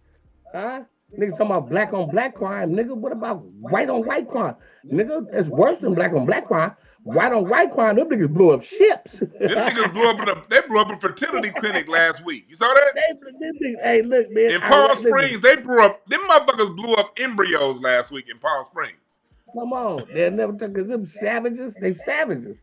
Huh? Niggas talking about black on black crime. Nigga, what about white on white crime? Nigga, it's worse than black on black crime. White on white crime, them niggas blew up ships. Them niggas blew up a fertility clinic last week. You saw that? Hey, look, man. In Palm Springs, them motherfuckers blew up embryos last week in Palm Springs. Come on. They'll never talk because them savages, they savages.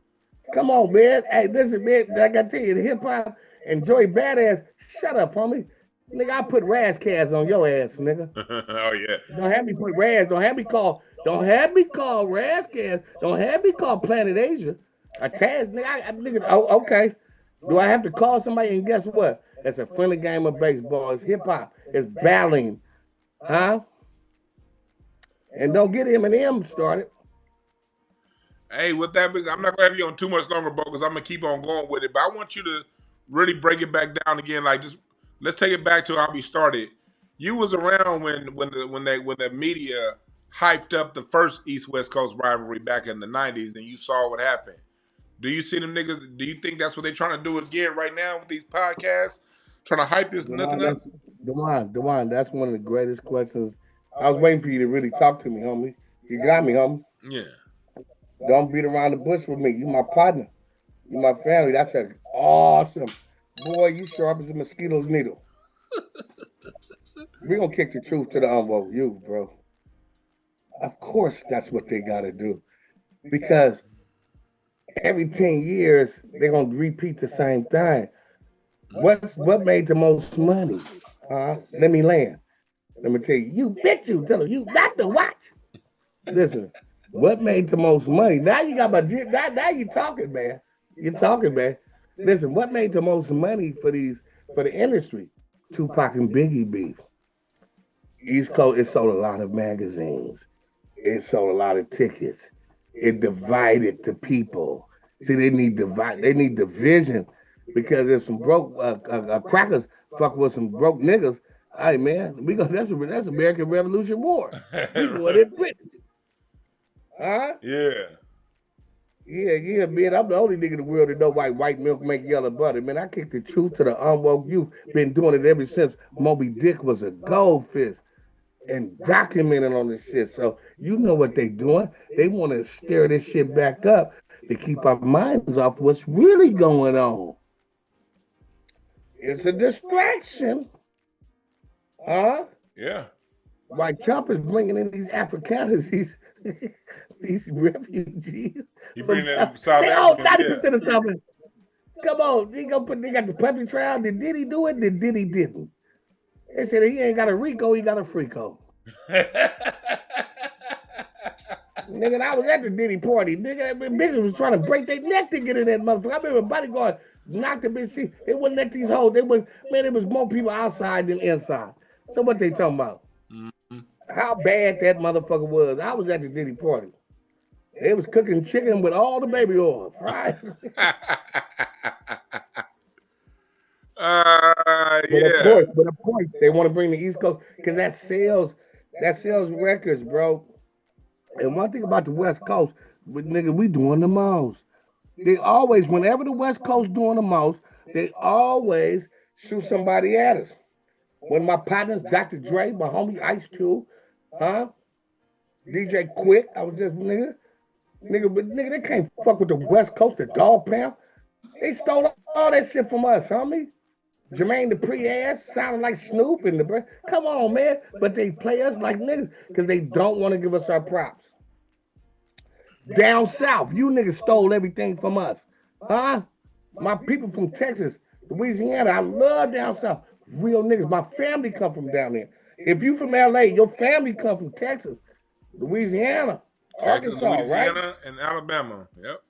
Come on, man. Hey, listen, man, like I tell you, the hip hop and Joey Badass, shut up, homie. Nigga, I put Razzcast on your ass, nigga. Oh yeah. Don't have me put Raz. Don't have me call Razzcast. Don't have me call Planet Asia. A Taz, nigga, oh, okay. Do I have to call somebody? And guess what? It's a friendly game of baseball. It's hip hop. It's battling. Huh? And don't get Eminem started. Hey, with that, I'm not gonna have you on too much longer, bro, because I'm gonna keep on going with it. But I want you to really break it back down again. Like, just let's take it back to how we started. You was around when the media hyped up the first East West Coast rivalry back in the '90s, and you saw what happened. Do you see them niggas? Do you think that's what they're trying to do again right now with these podcasts, trying to hype this nothing up? Dewan, that's one of the greatest questions. I was waiting for you to really talk to me, homie. You got me, homie. Yeah. Don't beat around the bush with me. You my partner. You my family. That's awesome. Boy, you sharp as a mosquito's needle. We're going to kick the truth to the unwoke you, bro. Of course, that's what they got to do. Because every 10 years, they're going to repeat the same thing. What made the most money? Let me land. Let me tell you. You bitch, you tell them. You got to watch. Listen. What made the most money? Now you got now you talking, man. You're talking, man. Listen, what made the most money for the industry? Tupac and Biggie beef. East Coast, it sold a lot of magazines. It sold a lot of tickets. It divided the people. See, they need division because if some broke crackers fuck with some broke niggas, hey man, that's American Revolution War. We going in Britain. Huh? Yeah. Yeah, man. I'm the only nigga in the world that know why white milk make yellow butter. Man, I kick the truth to the unwoke youth. Been doing it ever since Moby Dick was a goldfish and documenting on this shit. So you know what they doing. They want to stir this shit back up to keep our minds off what's really going on. It's a distraction. Huh? Yeah. Why Trump is bringing in these Afrikaners, these refugees. You bring them South Africans, 90% of South Africa. Come on, they got the puppy trial. Did he do it? Did he didn't? They said he ain't got a Rico, he got a Frico. Nigga, I was at the Diddy party. Nigga, bitches was trying to break their neck to get in that motherfucker. I remember bodyguard knocked the bitch. They wouldn't let these hoes. Man, there was more people outside than inside. So what they talking about? Mm-hmm. How bad that motherfucker was. I was at the Diddy party. They was cooking chicken with all the baby oil, fried. Yeah. But of course, they want to bring the East Coast because that sells records, bro. And one thing about the West Coast, nigga, we doing the most. They always, whenever the West Coast doing the most, they always shoot somebody at us. When my partners, Dr. Dre, my homie Ice Cube, DJ Quick, I was just nigga, but they can't fuck with the West Coast, the Dog Pound. They stole all that shit from us, homie. Jermaine Dupri ass sounding like Snoop and the come on, man. But they play us like niggas because they don't want to give us our props. Down south, you niggas stole everything from us. Huh? My people from Texas, Louisiana, I love down south. Real niggas. My family come from down there. If you from LA, your family come from Texas, Louisiana, Arkansas, Louisiana, right? and Alabama. Yep.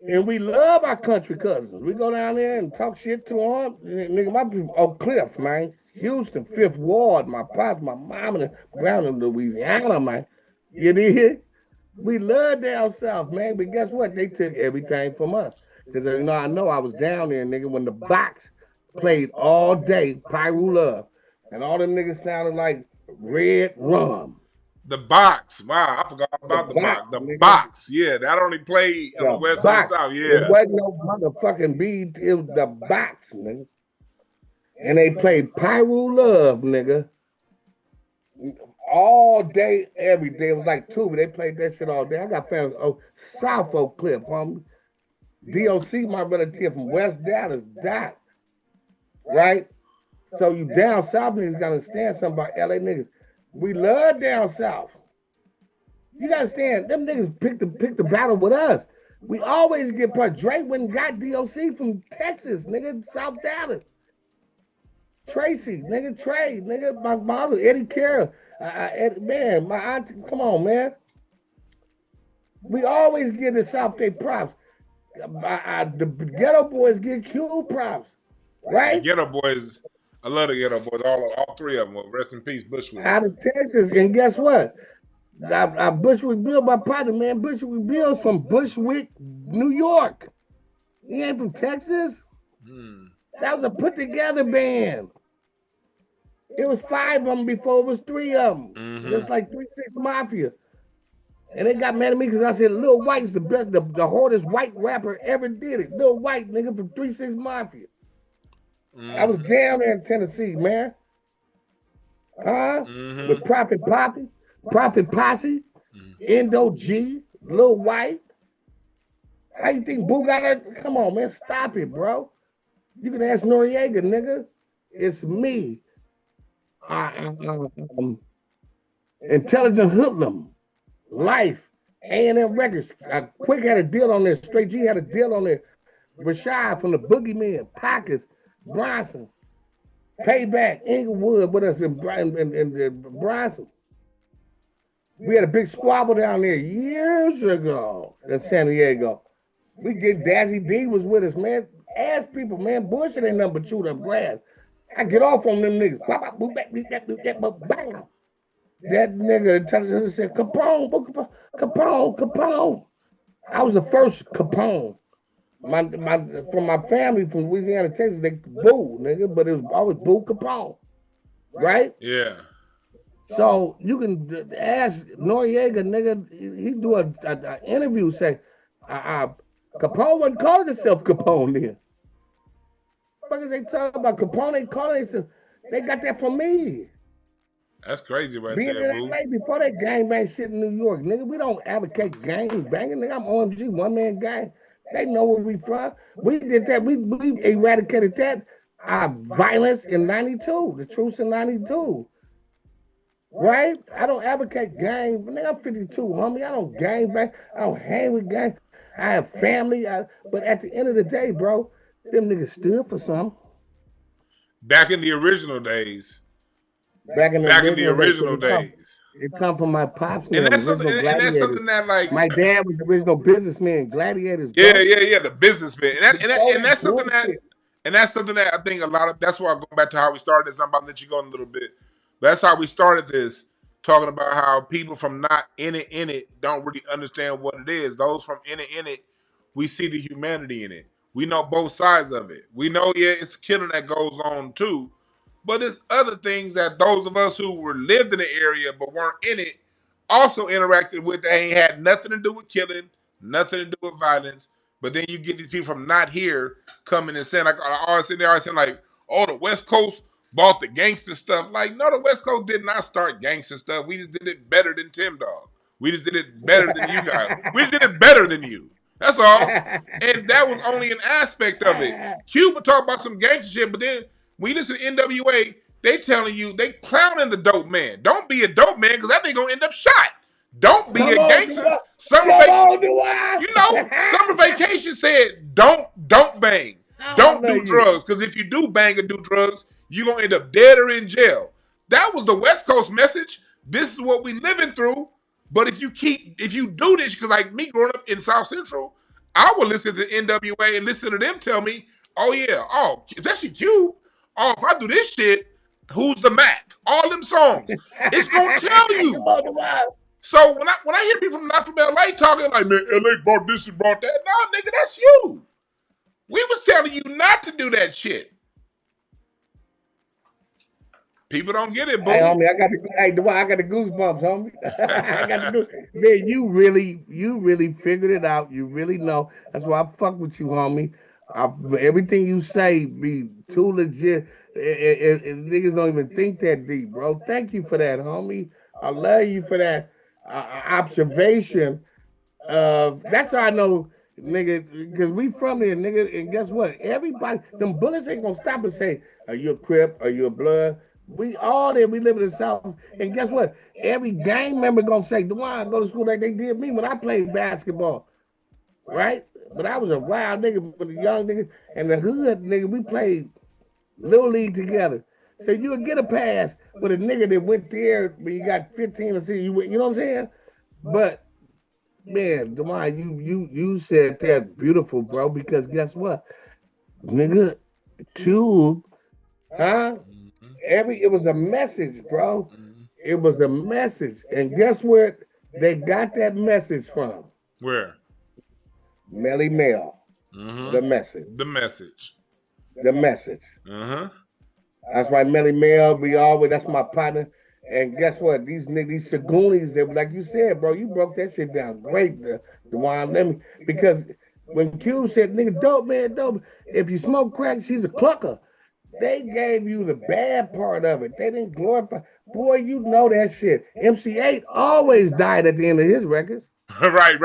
And we love our country cousins. We go down there and talk shit to them. Nigga, my people, Oak Cliff, man. Houston, Fifth Ward, my pops, my mom, and down in Louisiana, man. You did? We love down south, man. But guess what? They took everything from us. Because, I know I was down there, nigga, when the box played all day, Pyro Love. And all them niggas sounded like Red Rum. The Box. Wow, I forgot about the box. The Box. Yeah, that only played on the West and the South. Yeah. It wasn't no motherfucking beat. It was the Box, nigga. And they played Pyro Love, nigga. All day, every day. It was like two, but they played that shit all day. I got fans. South Oak Cliff, homie. DOC, my relative from West Dallas, Dot. Right? So you down south niggas gotta understand something about LA niggas. We love down south. You gotta understand, them niggas picked the battle with us. We always get part. Drake went and got DOC from Texas, nigga, South Dallas. Tracy, nigga, Trey, nigga, my mother, Eddie Carroll. Man, my auntie, come on, man. We always give the South Day props. The Ghetto Boys get Q props, right? The Ghetto Boys, I love the Ghetto Boys, all three of them. Rest in peace, Bushwick. Out of Texas, and guess what? Bushwick Bill, my partner, man. Bushwick Bill's from Bushwick, New York. He ain't from Texas. That was a put together band. It was 5 of them before it was 3 of them. Just like 3 6 Mafia. And they got mad at me because I said Lil White's the best, the hardest white rapper ever did it. Lil White, nigga, from 3 6 Mafia. I was down there in Tennessee, man. With Prophet Posse, Endo G, Lil White. How you think Boo got her? Come on, man, stop it, bro. You can ask Noriega, nigga. It's me. Intelligent Hoodlum, Life, A&M Records. Quick had a deal on there. Straight G had a deal on there. Rashad from the Boogeymen, Pockets, Bronson, Payback, Inglewood with us in Bronson. We had a big squabble down there years ago in San Diego. We get Dazzy D was with us, man. Ask people, man, bullshit ain't nothing but chewed up grass. I get off on them niggas. That nigga intelligent said, Capone. I was the first Capone. From my family from Louisiana, Texas, they Boo, nigga, but it was always Boo Kapone, right? Yeah. So you can ask Noriega, nigga, he do an interview, say, Capone wasn't calling himself Capone then. What the fuck is they talking about? Capone, they calling themselves, they got that from me. That's crazy right Being there, in Boo. LA before that gangbang shit in New York, nigga, we don't advocate gang banging, nigga, I'm OMG, one man gang. They know where we from. We did that. We eradicated that violence in 92, the truce in 92. Right? I don't advocate gang. Nigga, I'm 52, homie. I don't gang bang. I don't hang with gang. I have family. But at the end of the day, bro, them niggas stood for something. Back in the original days. Back in the original days. It come from my pops and that's something that like my dad was the original businessman, gladiators. Yeah, the businessman. And that's something that I think a lot of, that's why I go back to how we started this. I'm about to let you go in a little bit. But that's how we started this, talking about how people from not in it don't really understand what it is. Those from in it, we see the humanity in it. We know both sides of it. We know, it's killing that goes on too. But there's other things that those of us who lived in the area but weren't in it also interacted with that ain't had nothing to do with killing, nothing to do with violence. But then you get these people from not here coming and saying, like, I always saying like, oh, the West Coast bought the gangster stuff. Like, no, the West Coast did not start gangster stuff. We just did it better than Tim Dog. We just did it better than you guys. We just did it better than you. That's all. And that was only an aspect of it. Cuba talk about some gangster shit, but then when you listen to NWA, they telling you, they clowning the dope man. Don't be a dope man because that nigga gonna end up shot. Don't be a gangster. Summer Vacation said, don't bang. Don't do drugs. Because if you do bang or do drugs, you're gonna end up dead or in jail. That was the West Coast message. This is what we living through. But if you do this, because like me growing up in South Central, I would listen to NWA and listen to them tell me, it's actually Cube. Oh, if I do this shit, who's the Mac? All them songs. It's gonna tell you. So when I hear people from not from LA talking like, man, LA brought this and brought that. No, nigga, that's you. We was telling you not to do that shit. People don't get it, boo. Hey, homie, I got the goosebumps, homie. I got the goosebumps. Man, you really figured it out. You really know. That's why I fuck with you, homie. Everything you say be too legit. Niggas don't even think that deep, bro. Thank you for that, homie. I love you for that observation. That's how I know, nigga, because we from here, nigga. And guess what? Everybody, them bullets ain't gonna stop and say, are you a Crip? Are you a Blood? We all there. We live in the South. And guess what? Every gang member gonna say, "Dewan, go to school like they did me when I played basketball." Right? But I was a wild nigga, but a young nigga and the hood nigga. We played little league together. So you would get a pass with a nigga that went there when you got 15 or 16. You know what I'm saying? But man, Dewan, you said that beautiful, bro. Because guess what, nigga, Cube, huh? It was a message, bro. It was a message, and guess where they got that message from? Where? Melly Mel. The message. The message. The message. That's right, Melly Mel. That's my partner. And guess what? These niggas, these Sagoonies, they like you said, bro, you broke that shit down great, the one let me because when Cube said, nigga, dope, man, dope. If you smoke crack, she's a clucker. They gave you the bad part of it. They didn't glorify. Boy, you know that shit. MC8 always died at the end of his records. Right.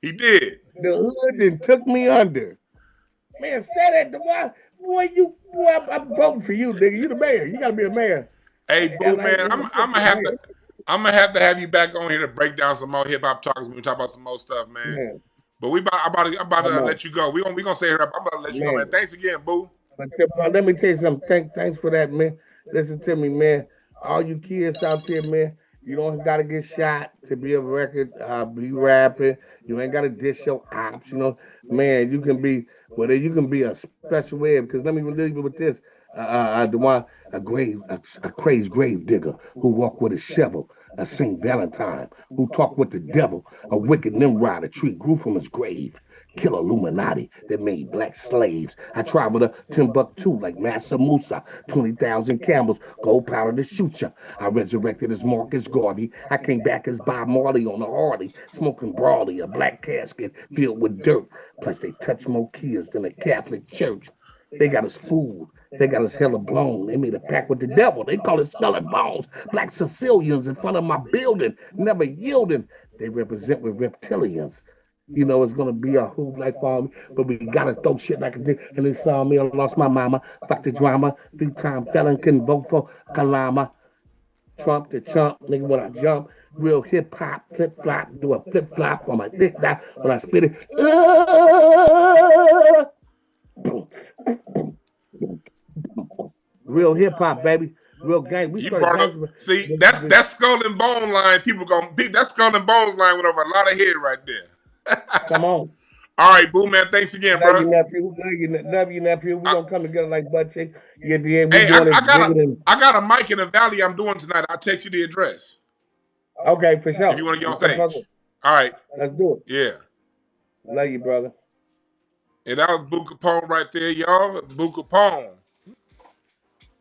He did. The hood then took me under. Man, say that to why. Boy, I'm voting for you, nigga. You the mayor. You gotta be the mayor. Hey, Boo, man, I'm gonna have to have you back on here to break down some more hip hop talks when we talk about some more stuff, man. But I'm about to let you go. We gonna say here. I'm about to let you go, man. Thanks again, Boo. But let me tell you something. Thanks for that, man. Listen to me, man. All you kids out there, man, you don't gotta get shot to be a record, be rapping. You ain't gotta dish your ops, you know. Man, you can be a special ed, because let me leave you with this. The one a crazed grave digger who walk with a shovel, a Saint Valentine who talk with the devil, a wicked Nimrod, a tree grew from his grave. Kill Illuminati that made black slaves. I traveled to Timbuktu like Massa Musa, 20,000 camels, gold powder to shoot ya. I resurrected as Marcus Garvey. I came back as Bob Marley on a Harley, smoking broadly, a black casket filled with dirt. Plus they touch more kids than a Catholic church. They got us fooled. They got us hella blown. They made a pact with the devil. They call it skull and bones. Black Sicilians in front of my building, never yielding. They represent with reptilians. You know, it's going to be a hoop like for me, but we got to throw shit like a dick. And they saw me, I lost my mama. Fuck the drama. 3-time felon, couldn't vote for Kalama. Trump the chump, nigga, when I jump. Real hip hop, flip flop, do a flip flop on my dick now when I spit it. Real hip hop, baby. Real gang. We started see, that's skull and bone line. That skull and bones line went over a lot of head right there. Come on. All right, Boo, man. Thanks again, bro. Love you, nephew. We gonna come together like butt cheek. Hey, I got a mic in the valley I'm doing tonight. I'll text you the address. Okay, for sure. If you want to get on stage. All right. Let's do it. Yeah. Love you, brother. And that was Boo Kapone right there, y'all. Boo Kapone.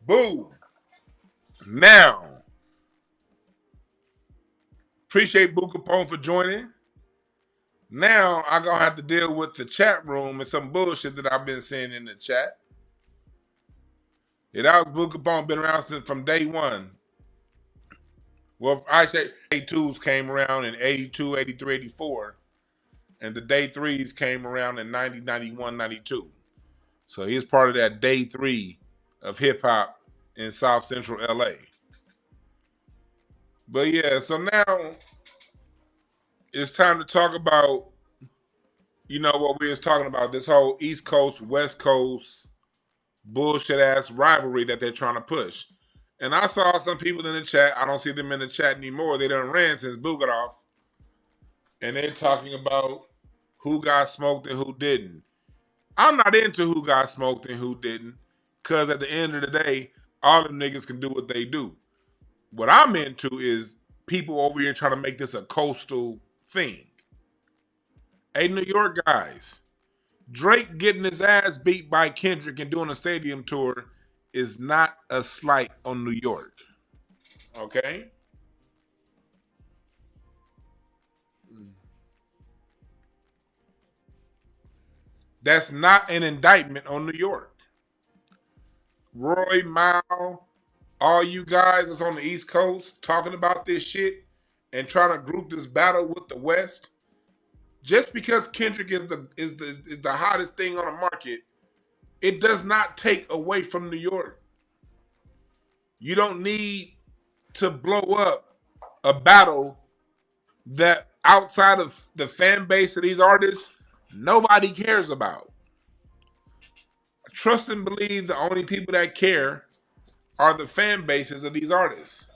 Boo. Now. Appreciate Boo Kapone for joining. Now, I'm going to have to deal with the chat room and some bullshit that I've been seeing in the chat. Yeah, that was Boo Kapone, been around since from day one. Well, I say day twos came around in 82, 83, 84. And the day threes came around in 90, 91, 92. So he's part of that day three of hip-hop in South Central LA. But yeah, so now it's time to talk about, you know, what we was talking about, this whole East Coast, West Coast bullshit-ass rivalry that they're trying to push. And I saw some people in the chat. I don't see them in the chat anymore. They done ran since Boo got off. And they're talking about who got smoked and who didn't. I'm not into who got smoked and who didn't, because at the end of the day, all them niggas can do what they do. What I'm into is people over here trying to make this a coastal thing. Hey, New York guys, Drake getting his ass beat by Kendrick and doing a stadium tour is not a slight on New York. Okay? That's not an indictment on New York. Roy, Mal, all you guys that's on the East Coast talking about this shit and trying to group this battle with the West. Just because Kendrick is the hottest thing on the market, it does not take away from New York. You don't need to blow up a battle that outside of the fan base of these artists, nobody cares about. Trust and believe the only people that care are the fan bases of these artists.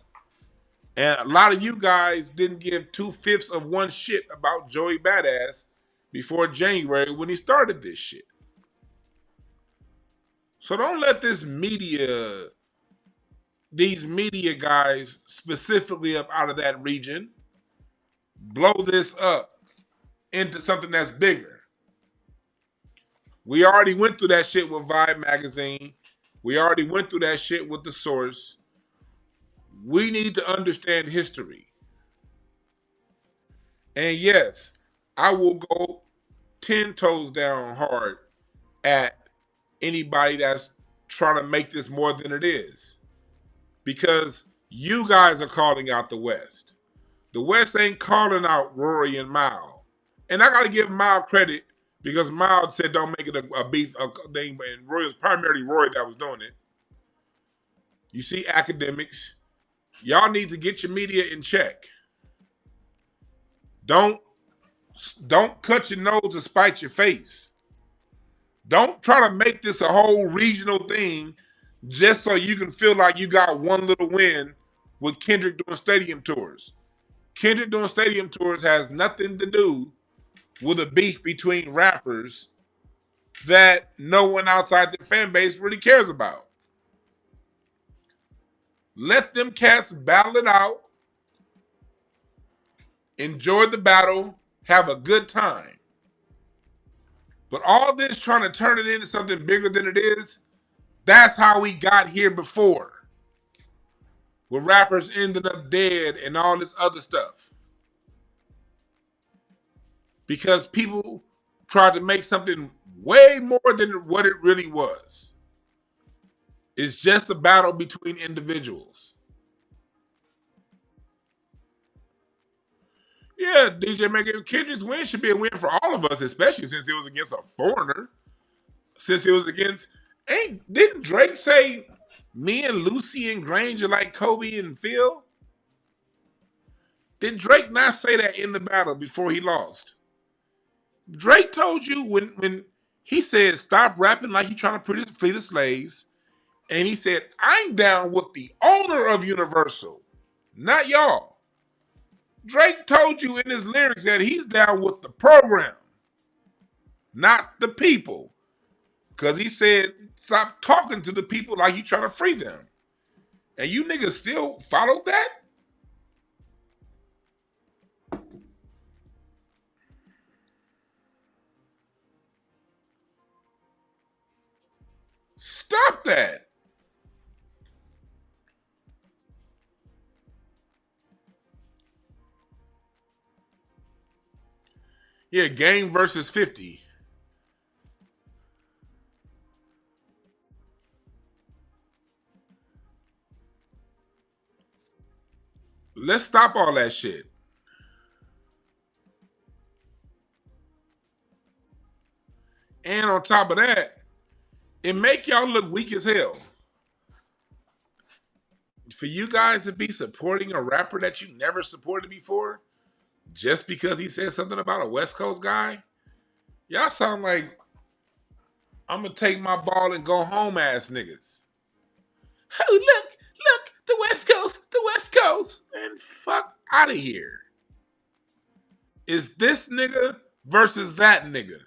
And a lot of you guys didn't give 2/5 of one shit about Joey Badass before January when he started this shit. So don't let these media guys specifically up out of that region blow this up into something that's bigger. We already went through that shit with Vibe magazine. We already went through that shit with The Source. We need to understand history. And yes, I will go 10 toes down hard at anybody that's trying to make this more than it is. Because you guys are calling out the West. The West ain't calling out Rory and Mal. And I got to give Mal credit because Mal said don't make it a beef thing, and Rory was primarily Rory that was doing it. You see academics. Y'all need to get your media in check. Don't cut your nose to spite your face. Don't try to make this a whole regional thing just so you can feel like you got one little win with Kendrick doing stadium tours. Kendrick doing stadium tours has nothing to do with a beef between rappers that no one outside the fan base really cares about. Let them cats battle it out, enjoy the battle, have a good time. But all this trying to turn it into something bigger than it is, that's how we got here before. Where rappers ended up dead and all this other stuff. Because people tried to make something way more than what it really was. It's just a battle between individuals. Yeah, DJ Megan Kendrick's win should be a win for all of us, especially since it was against a foreigner. Since it was against, didn't Drake say me and Lucy and Grange are like Kobe and Phil? Did Drake not say that in the battle before he lost? Drake told you when he said stop rapping like you're trying to free the slaves. And he said, I'm down with the owner of Universal, not y'all. Drake told you in his lyrics that he's down with the program, not the people. Because he said, stop talking to the people like you trying to free them. And you niggas still followed that? Stop that. Yeah, Game versus 50. Let's stop all that shit. And on top of that, it make y'all look weak as hell. For you guys to be supporting a rapper that you never supported before, just because he said something about a West Coast guy, y'all sound like I'm gonna take my ball and go home ass niggas. Oh, look, the West Coast. Man, fuck out of here. Is this nigga versus that nigga.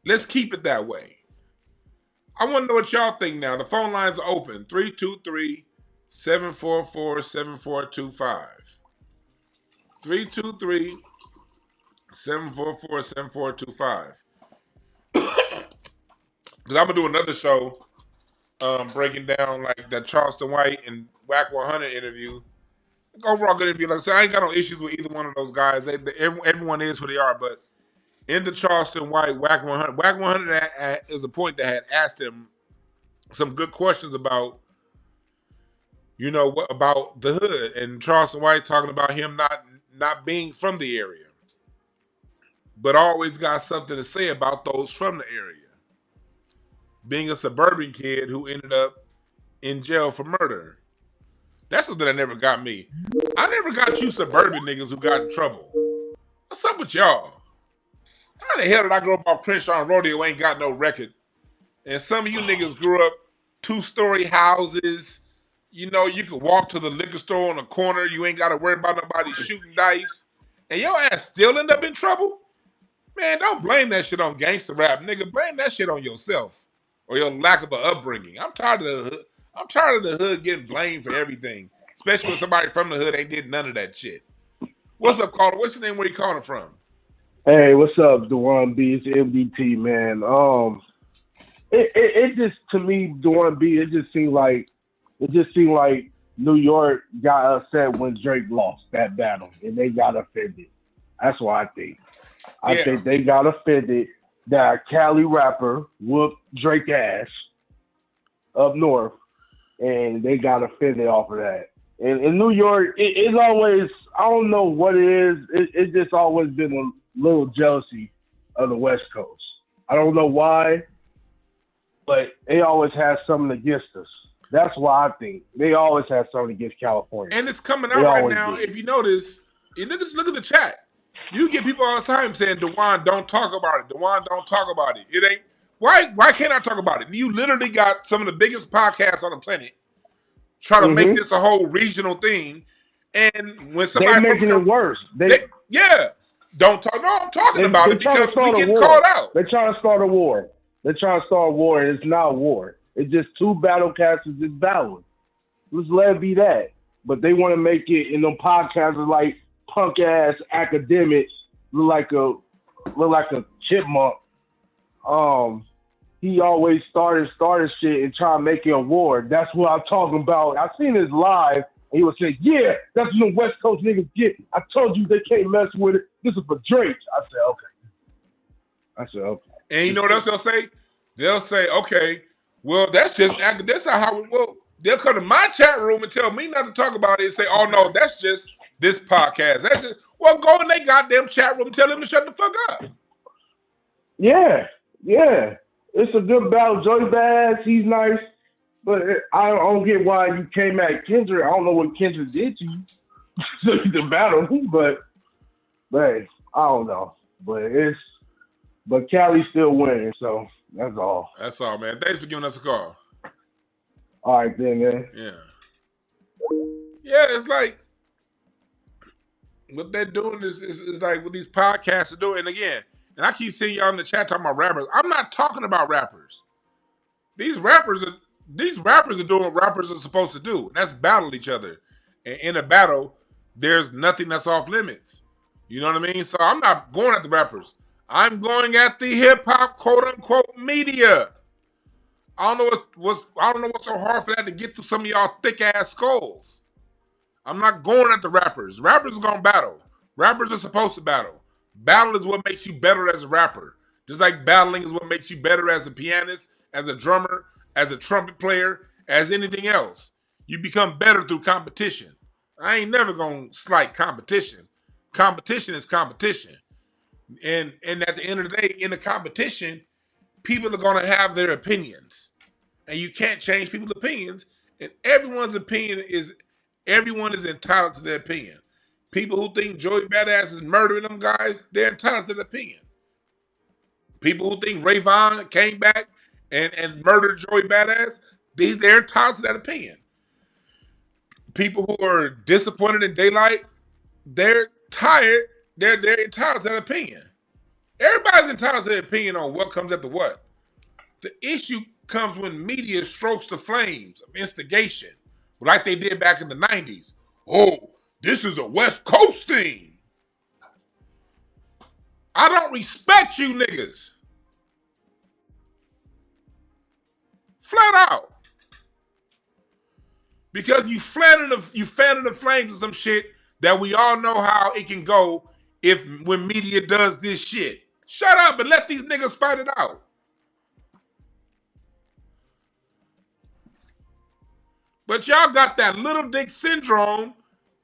Let's keep it that way. I want to know what y'all think now. The phone lines are open. 323-744-7425. 323-744-7425. Because I'm going to do another show breaking down like that Charleston White and Whack 100 interview. Overall good interview. Like I said, I ain't got no issues with either one of those guys. Everyone is who they are, but in the Charleston White Whack 100, Whack 100 is a point that had asked him some good questions about, you know, about the hood, and Charleston White talking about him not being from the area, but always got something to say about those from the area. Being a suburban kid who ended up in jail for murder. That's something that never got me. I never got you suburban niggas who got in trouble. What's up with y'all? How the hell did I grow up off Crenshaw and Rodeo ain't got no record? And some of you niggas grew up 2-story houses. You know, you could walk to the liquor store on the corner. You ain't got to worry about nobody shooting dice. And your ass still end up in trouble? Man, don't blame that shit on gangster rap, nigga. Blame that shit on yourself or your lack of an upbringing. I'm tired of the hood. I'm tired of the hood getting blamed for everything, especially when somebody from the hood ain't did none of that shit. What's up, caller? What's your name? Where you calling from? Hey, what's up, Dewan B? It's MDT, man. It just, to me, Dewan B, it just seemed like New York got upset when Drake lost that battle, and they got offended. That's what I think. I think they got offended that a Cali rapper whooped Drake ass up north, and they got offended off of that. And in New York, it's always, I don't know what it is. It's just always been a little jealousy of the West Coast. I don't know why, but they always have something against us. That's why I think they always have something against California. And it's coming out right now. If you notice, look at the chat. You get people all the time saying, "Dewan, don't talk about it. Dewan, don't talk about it." It ain't. Why can't I talk about it? You literally got some of the biggest podcasts on the planet try to make this a whole regional thing, and when somebody they're making it worse. Don't talk. No, I'm talking about it because we get called out. They're trying to start a war. They're trying to start a war, and it's not a war. It's just two battlecasters just battling. Let's let it be that. But they want to make it, and them podcasters like punk ass academics look like a chipmunk. He always started shit and try to make it a war. That's what I'm talking about. I seen his live, and he was saying, "Yeah, that's what the West Coast niggas get. I told you they can't mess with it. This is for Drake." I said, okay. And you know what else they'll say? They'll say, "Okay, well, that's not how it will." They'll come to my chat room and tell me not to talk about it and say, "Oh no, that's just this podcast." That's just, well, go in their goddamn chat room and tell them to shut the fuck up. Yeah. It's a good battle. Joey Badass, he's nice, but I don't get why you came at Kendrick. I don't know what Kendrick did to you to battle him, but I don't know. But Cali's still winning, so that's all. That's all, man. Thanks for giving us a call. All right, then, man. Yeah, it's like what they're doing is like what these podcasts are doing. And again, and I keep seeing y'all in the chat talking about rappers. I'm not talking about rappers. These rappers are doing what rappers are supposed to do. And that's battle each other. And in a battle, there's nothing that's off limits. You know what I mean? So I'm not going at the rappers. I'm going at the hip hop quote unquote media. I don't know what's so hard for that to get through some of y'all thick ass skulls. I'm not going at the rappers. Rappers are gonna battle. Rappers are supposed to battle. Battle is what makes you better as a rapper. Just like battling is what makes you better as a pianist, as a drummer, as a trumpet player, as anything else. You become better through competition. I ain't never gonna slight competition. Competition is competition. And at the end of the day, in the competition, people are gonna have their opinions. And you can't change people's opinions. And everyone is entitled to their opinion. People who think Joey Badass is murdering them guys, they're entitled to their opinion. People who think Ray Vaughn came back and murdered Joey Badass, they're entitled to that opinion. People who are disappointed in Daylight, they're tired, they're entitled to that opinion. Everybody's entitled to their opinion on what comes after what. The issue comes when media strokes the flames of instigation, like they did back in the 90s. Oh, this is a West Coast thing. I don't respect you niggas. Flat out. Because you fanning the flames of some shit that we all know how it can go when media does this shit. Shut up and let these niggas fight it out. But y'all got that little dick syndrome,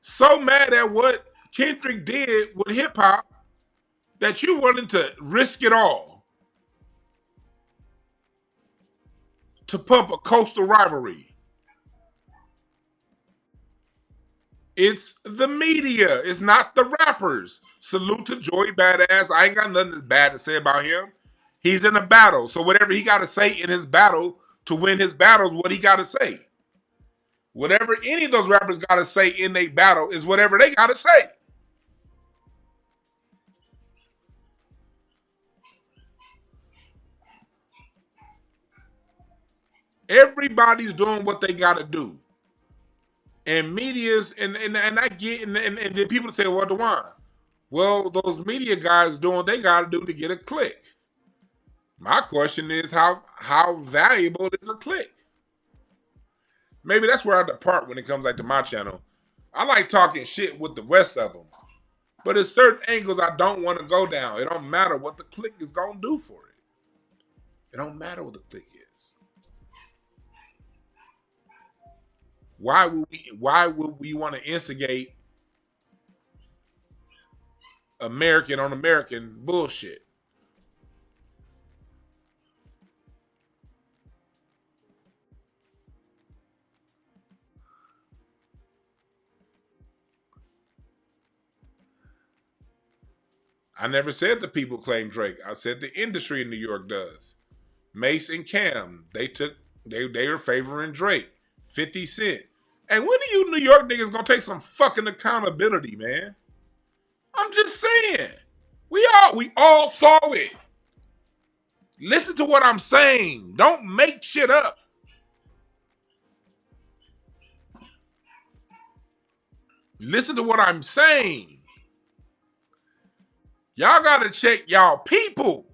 so mad at what Kendrick did with hip hop that you willing to risk it all to pump a coastal rivalry. It's the media. It's not the rappers. Salute to Joey Badass. I ain't got nothing bad to say about him. He's in a battle. So whatever he got to say in his battle to win his battle is what he got to say. Whatever any of those rappers got to say in their battle is whatever they got to say. Everybody's doing what they got to do. And media's, and I get, and then people say, well, DeJuan, well, those media guys doing what they got to do to get a click. My question is, how valuable is a click? Maybe that's where I depart when it comes like to my channel. I like talking shit with the rest of them. But there's certain angles I don't want to go down. It don't matter what the click is going to do for it. It don't matter what the click is. Why would we want to instigate American on American bullshit? I never said the people claim Drake. I said the industry in New York does. Mace and Cam, they were favoring Drake. 50 Cent. And when are you New York niggas gonna take some fucking accountability, man? I'm just saying. We all saw it. Listen to what I'm saying. Don't make shit up. Listen to what I'm saying. Y'all gotta check y'all people.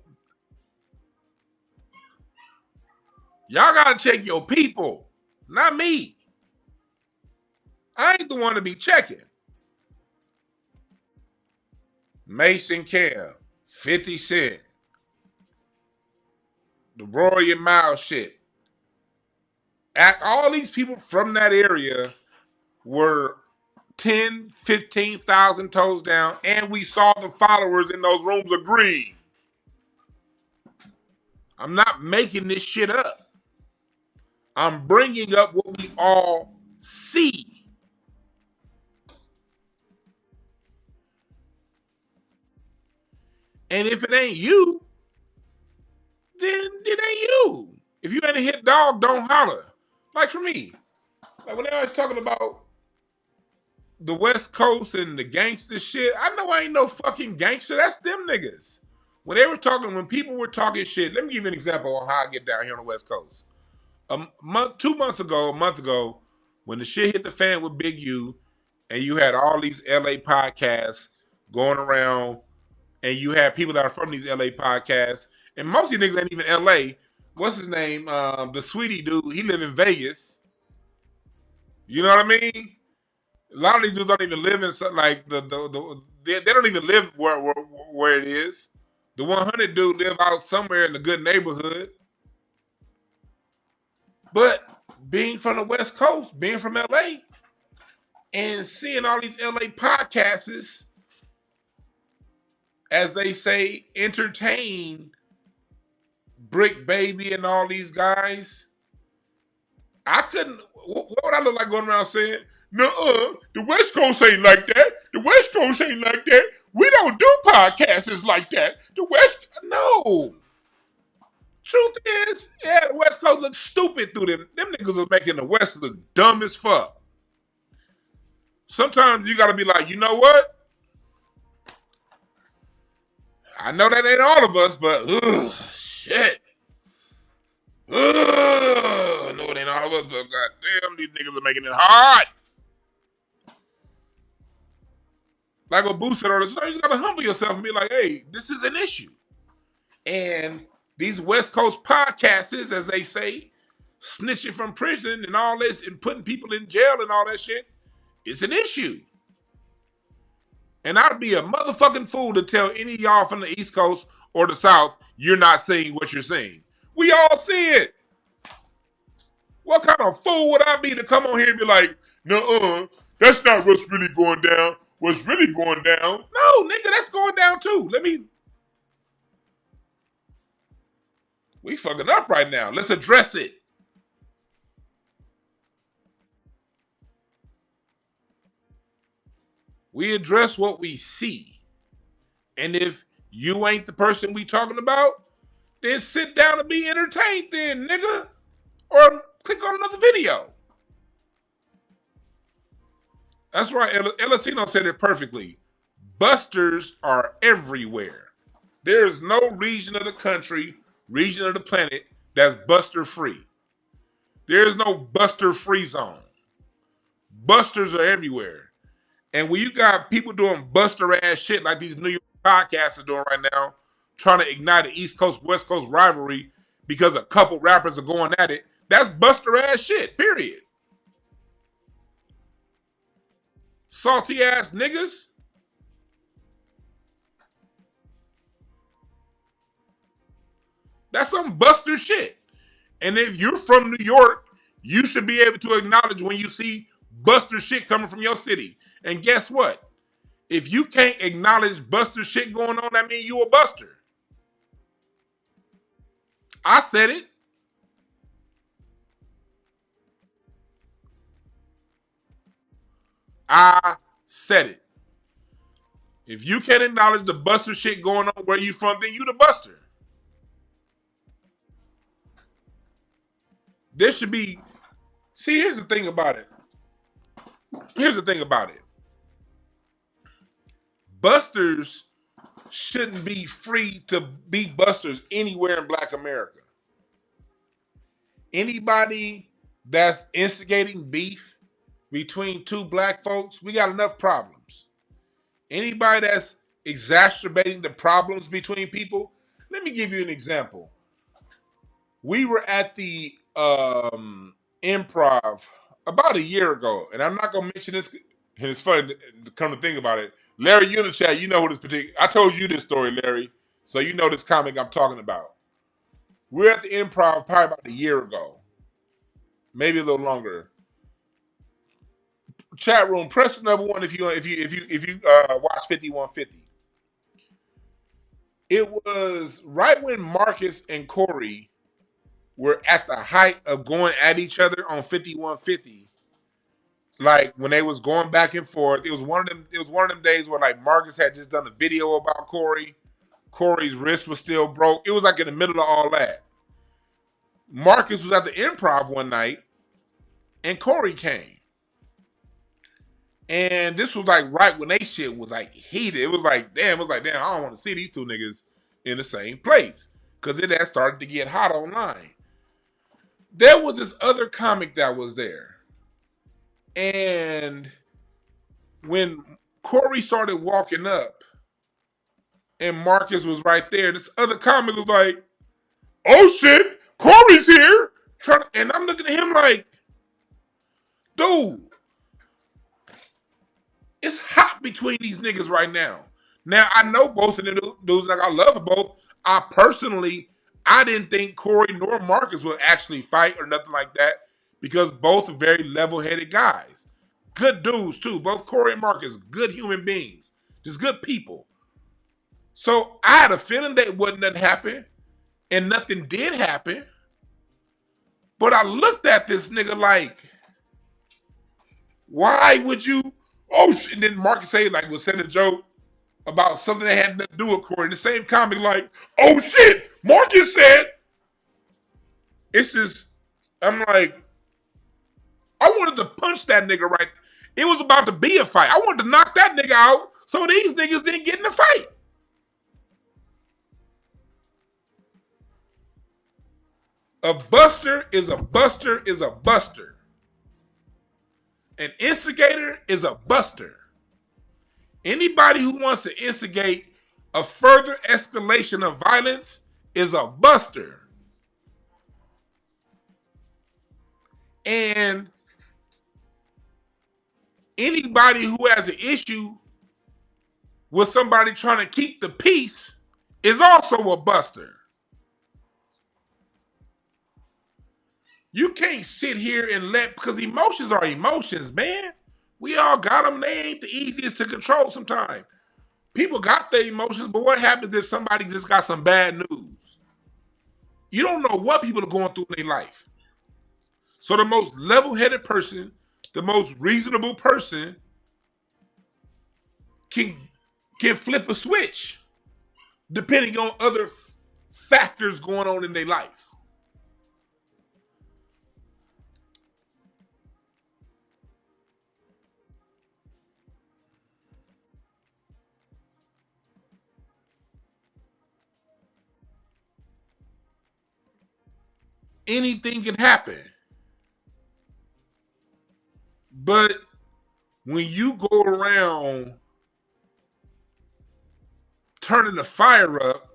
Y'all gotta check your people, not me. I ain't the one to be checking. Mason Cam, 50 Cent, the Rory and Miles shit. All these people from that area were 10, 15,000 toes down, and we saw the followers in those rooms agree. I'm not making this shit up. I'm bringing up what we all see. And if it ain't you, then it ain't you. If you ain't a hit dog, don't holler. Like for me, like when I was talking about the West Coast and the gangster shit, I know I ain't no fucking gangster. That's them niggas. When people were talking shit, let me give you an example on how I get down here on the West Coast. A month ago, when the shit hit the fan with Big U, and you had all these LA podcasts going around, and you had people that are from these LA podcasts, and most of these niggas ain't even LA. What's his name? The Sweetie dude, he live in Vegas. You know what I mean? A lot of these dudes don't even live in something like they don't even live where it is. The 100 dude live out somewhere in a good neighborhood. But being from the West Coast, being from LA, and seeing all these LA podcasts, as they say, entertain Brick Baby and all these guys, I couldn't. What would I look like going around saying, "Nuh-uh, the West Coast ain't like that. The West Coast ain't like that. We don't do podcasts like that. The West, no." Truth is, yeah, the West Coast looks stupid through them. Them niggas are making the West look dumb as fuck. Sometimes you gotta be like, you know what? I know that ain't all of us, but shit. I know it ain't all of us, but goddamn, these niggas are making it hard. Like what Boo said earlier, you just gotta humble yourself and be like, hey, this is an issue. And these West Coast podcasts, as they say, snitching from prison and all this and putting people in jail and all that shit, it's an issue. And I'd be a motherfucking fool to tell any of y'all from the East Coast or the South, you're not seeing what you're seeing. We all see it. What kind of fool would I be to come on here and be like, nuh-uh, that's not what's really going down. What's really going down? No, nigga, that's going down too. We fucking up right now. Let's address it. We address what we see. And if you ain't the person we talking about, then sit down and be entertained then, nigga. Or click on another video. That's right. Elasino said it perfectly. Busters are everywhere. There is no region of the country, region of the planet that's buster free. There is no buster free zone. Busters are everywhere. And when you got people doing buster ass shit like these New York podcasts are doing right now, trying to ignite an East Coast, West Coast rivalry because a couple rappers are going at it, that's buster ass shit, period. Salty ass niggas. That's some buster shit. And if you're from New York, you should be able to acknowledge when you see buster shit coming from your city. And guess what? If you can't acknowledge buster shit going on, that means you a buster. I said it. I said it. If you can't acknowledge the buster shit going on where you from, then you the buster. There should be... See, here's the thing about it. Busters shouldn't be free to be busters anywhere in Black America. Anybody that's instigating beef between two black folks, we got enough problems. Anybody that's exacerbating the problems between people, let me give you an example. We were at the Improv about a year ago, and I'm not going to mention this, and it's funny to come to think about it. Larry Unichat, you know who this particular... I told you this story, Larry, so you know this comic I'm talking about. We're at the Improv probably about a year ago, maybe a little longer. Chat room, press the number one if you watch 5150. It was right when Marcus and Corey were at the height of going at each other on 5150. Like when they was going back and forth, it was one of them days where like Marcus had just done a video about Corey. Corey's wrist was still broke. It was like in the middle of all that. Marcus was at the Improv one night, and Corey came. And this was like right when they shit was like heated. It was like, damn, I don't want to see these two niggas in the same place. Because it had started to get hot online. There was this other comic that was there. And when Corey started walking up and Marcus was right there, this other comic was like, oh shit, Corey's here. And I'm looking at him like, dude, it's hot between these niggas right now. Now, I know both of the dudes, like I love them both. I didn't think Corey nor Marcus would actually fight or nothing like that because both are very level-headed guys. Good dudes, too. Both Corey and Marcus, good human beings. Just good people. So I had a feeling that wasn't nothing happen, and nothing did happen. But I looked at this nigga like, why would you... Oh, shit. And then Marcus was saying a joke about something that had nothing to do with Corey. The same comic like, oh, shit, Marcus said. It's just, I'm like, I wanted to punch that nigga right. It was about to be a fight. I wanted to knock that nigga out so these niggas didn't get in the fight. A buster is a buster is a buster. An instigator is a buster. Anybody who wants to instigate a further escalation of violence is a buster. And anybody who has an issue with somebody trying to keep the peace is also a buster. You can't sit here and because emotions are emotions, man. We all got them. They ain't the easiest to control sometimes. People got their emotions, but what happens if somebody just got some bad news? You don't know what people are going through in their life. So the most level-headed person, the most reasonable person can flip a switch depending on other factors going on in their life. Anything can happen. But when you go around turning the fire up,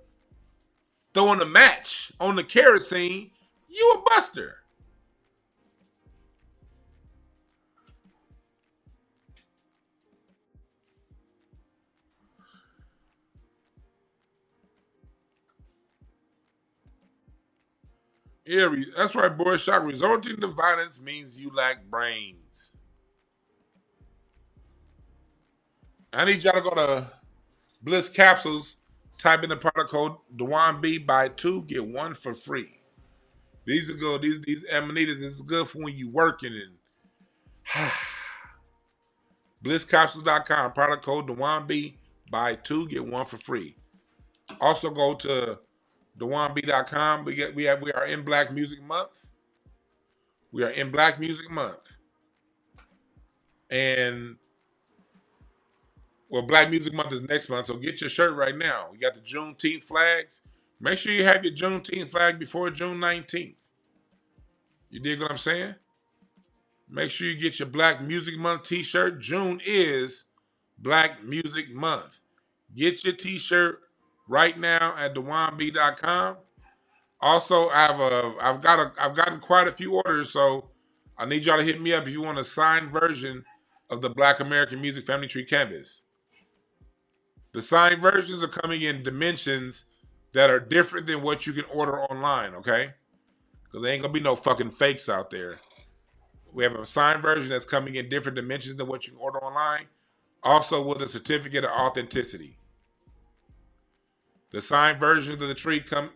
throwing a match on the kerosene, you a buster. Yeah, that's right, boy. Shock. Resorting to violence means you lack brains. I need y'all to go to Bliss Capsules, type in the product code DeWanB, buy 2, get 1 for free. These are good. These amanitas, this is good for when you working. And BlissCapsules.com, product code DeWanB, buy 2, get 1 for free. Also go to DeWanB.com. We are in Black Music Month. We are in Black Music Month. And well, Black Music Month is next month, so get your shirt right now. We got the Juneteenth flags. Make sure you have your Juneteenth flag before June 19th. You dig what I'm saying? Make sure you get your Black Music Month t-shirt. June is Black Music Month. Get your t-shirt right now at DeWanB.com. Also, I've gotten quite a few orders, so I need y'all to hit me up if you want a signed version of the Black American Music Family Tree Canvas. The signed versions are coming in dimensions that are different than what you can order online, okay? Because there ain't gonna be no fucking fakes out there. We have a signed version that's coming in different dimensions than what you can order online. Also with a certificate of authenticity. The signed versions of the tree come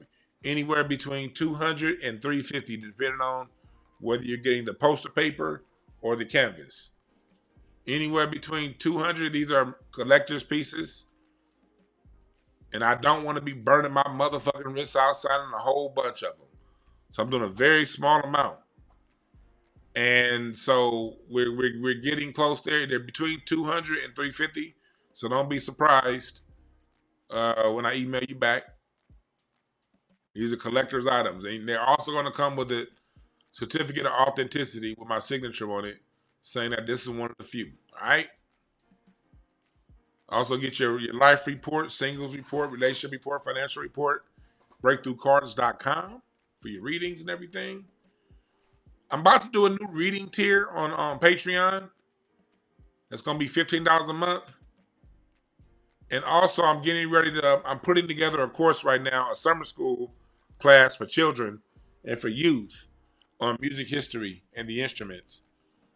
anywhere between $200 and $350, depending on whether you're getting the poster paper or the canvas. Anywhere between $200, these are collector's pieces. And I don't want to be burning my motherfucking wrists out signing a whole bunch of them. So I'm doing a very small amount. And so we're getting close there. They're between $200 and $350. So don't be surprised when I email you back. These are collector's items. And they're also going to come with a certificate of authenticity with my signature on it, saying that this is one of the few. All right? Also get your life report, singles report, relationship report, financial report, breakthroughcards.com for your readings and everything. I'm about to do a new reading tier on Patreon. It's going to be $15 a month. And also I'm putting together a course right now, a summer school class for children and for youth on music history and the instruments.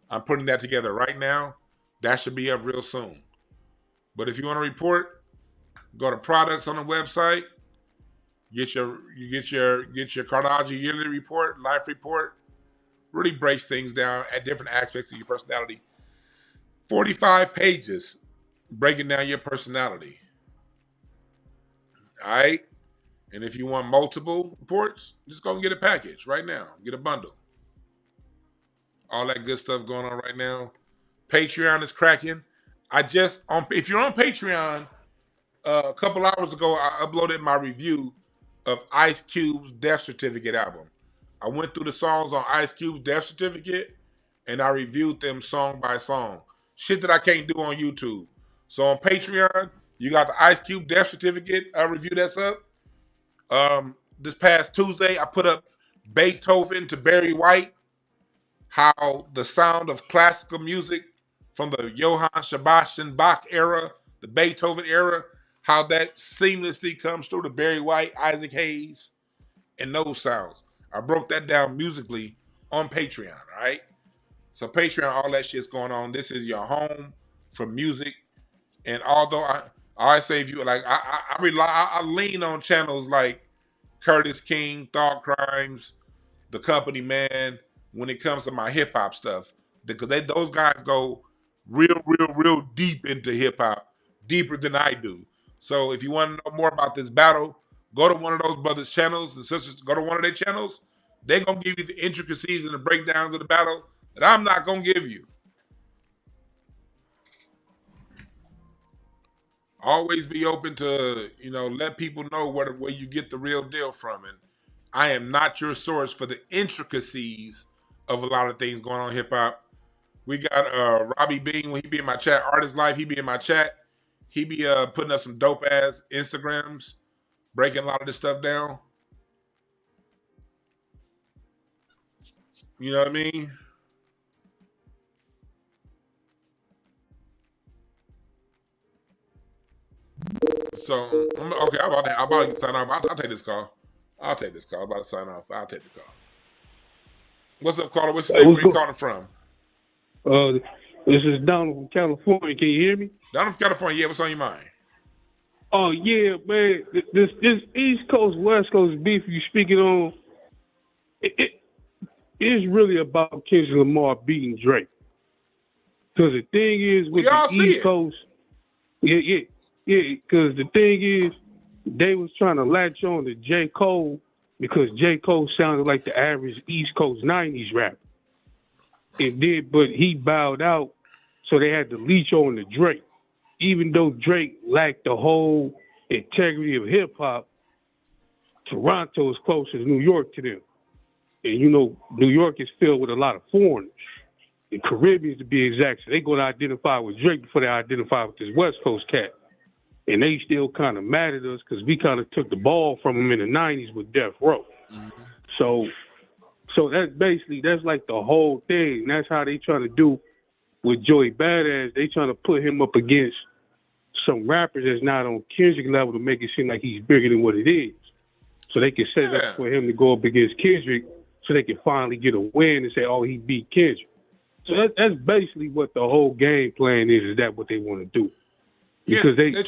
I'm putting that together right now. That should be up real soon. But if you want to report, go to products on the website, get your Cardiology yearly report, life report. Really breaks things down at different aspects of your personality. 45 pages breaking down your personality. All right? And if you want multiple reports, just go and get a package right now. Get a bundle. All that good stuff going on right now. Patreon is cracking. If you're on Patreon, a couple hours ago, I uploaded my review of Ice Cube's Death Certificate album. I went through the songs on Ice Cube's Death Certificate, and I reviewed them song by song. Shit that I can't do on YouTube. So on Patreon, you got the Ice Cube Death Certificate review that's up. This past Tuesday, I put up Beethoven to Barry White, how the sound of classical music from the Johann Sebastian Bach era, the Beethoven era, how that seamlessly comes through to Barry White, Isaac Hayes, and those sounds. I broke that down musically on Patreon, all right? So Patreon, all that shit's going on. This is your home for music. And although I always say, if you like, I lean on channels like Curtis King, Thought Crimes, The Company Man, when it comes to my hip hop stuff, because those guys go real deep into hip hop, deeper than I do. So if you want to know more about this battle, go to one of those brothers' channels, the sisters, go to one of their channels. They're going to give you the intricacies and the breakdowns of the battle that I'm not going to give you. Always be open to, let people know where you get the real deal from. And I am not your source for the intricacies of a lot of things going on in hip hop. We got Robbie Bean, when he be in my chat, Artist Life, he be in my chat. He be putting up some dope ass Instagrams, breaking a lot of this stuff down. You know what I mean? So, okay, I'm about to sign off. I'll take this call. I'm about to sign off. I'll take the call. What's up, caller? What's your name? Where you calling from? This is Donald from California. Can you hear me? Donald from California. Yeah, what's on your mind? Oh, yeah, man. This East Coast, West Coast beef you speaking on, it is really about Kendrick Lamar beating Drake. Because the thing is with the East Coast, because the thing is, they was trying to latch on to J. Cole because J. Cole sounded like the average East Coast 90s rapper. It did, but he bowed out, so they had to leech on to Drake. Even though Drake lacked the whole integrity of hip-hop, Toronto is closer to New York to them. And, New York is filled with a lot of foreigners, the Caribbeans to be exact. So they're going to identify with Drake before they identify with this West Coast cat. And they still kind of mad at us because we kind of took the ball from them in the 90s with Death Row. Mm-hmm. So that's like the whole thing. That's how they trying to do with Joey Badass. They trying to put him up against some rappers that's not on Kendrick level to make it seem like he's bigger than what it is. So they can set it up for him to go up against Kendrick so they can finally get a win and say, oh, he beat Kendrick. So that's basically what the whole game plan is. Is that what they want to do? Because they're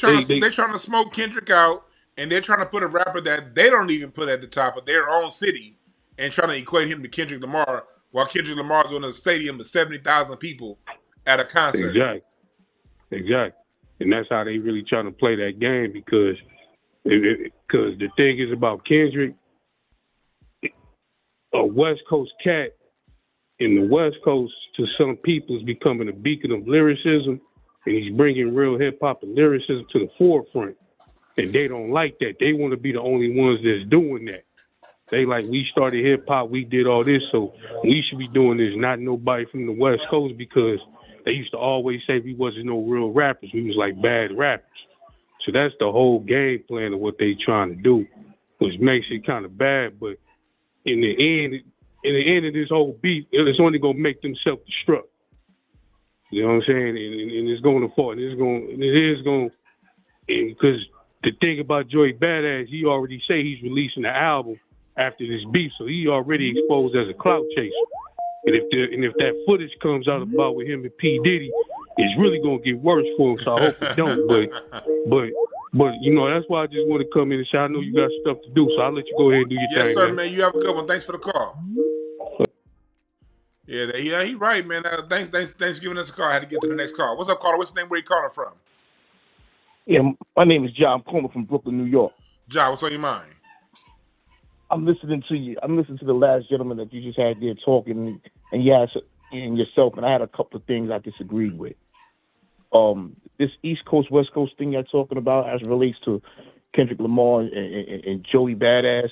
trying to smoke Kendrick out, and they're trying to put a rapper that they don't even put at the top of their own city and trying to equate him to Kendrick Lamar while Kendrick Lamar's on a stadium of 70,000 people at a concert. Exactly. And that's how they really trying to play that game because the thing is about Kendrick, a West Coast cat in the West Coast to some people is becoming a beacon of lyricism, and he's bringing real hip-hop and lyricism to the forefront. And they don't like that. They want to be the only ones that's doing that. They like, we started hip-hop, we did all this, so we should be doing this, not nobody from the West Coast, because they used to always say we wasn't no real rappers. We was like bad rappers. So that's the whole game plan of what they trying to do, which makes it kind of bad. But in the end of this whole beef, it's only going to make them self-destruct. You know what I'm saying? And it's going to fall. And it is going to, because the thing about Joey Badass, he already say he's releasing the album after this beef, so he already exposed as a clout chaser. And if that footage comes out about with him and P. Diddy, it's really gonna get worse for him. So I hope it don't. But that's why I just want to come in and say I know you got stuff to do, so I'll let you go ahead and do your thing. Yes, sir, man. You have a good one. Thanks for the call. Yeah, he right, man. Thanks for giving us a call. I had to get to the next call. What's up, caller? What's your name? Where you calling from? Yeah, my name is John. I'm calling from Brooklyn, New York. John, what's on your mind? I'm listening to you. I'm listening to the last gentleman that you just had there talking, and yourself, and I had a couple of things I disagreed with. This East Coast, West Coast thing you're talking about as it relates to Kendrick Lamar and Joey Badass.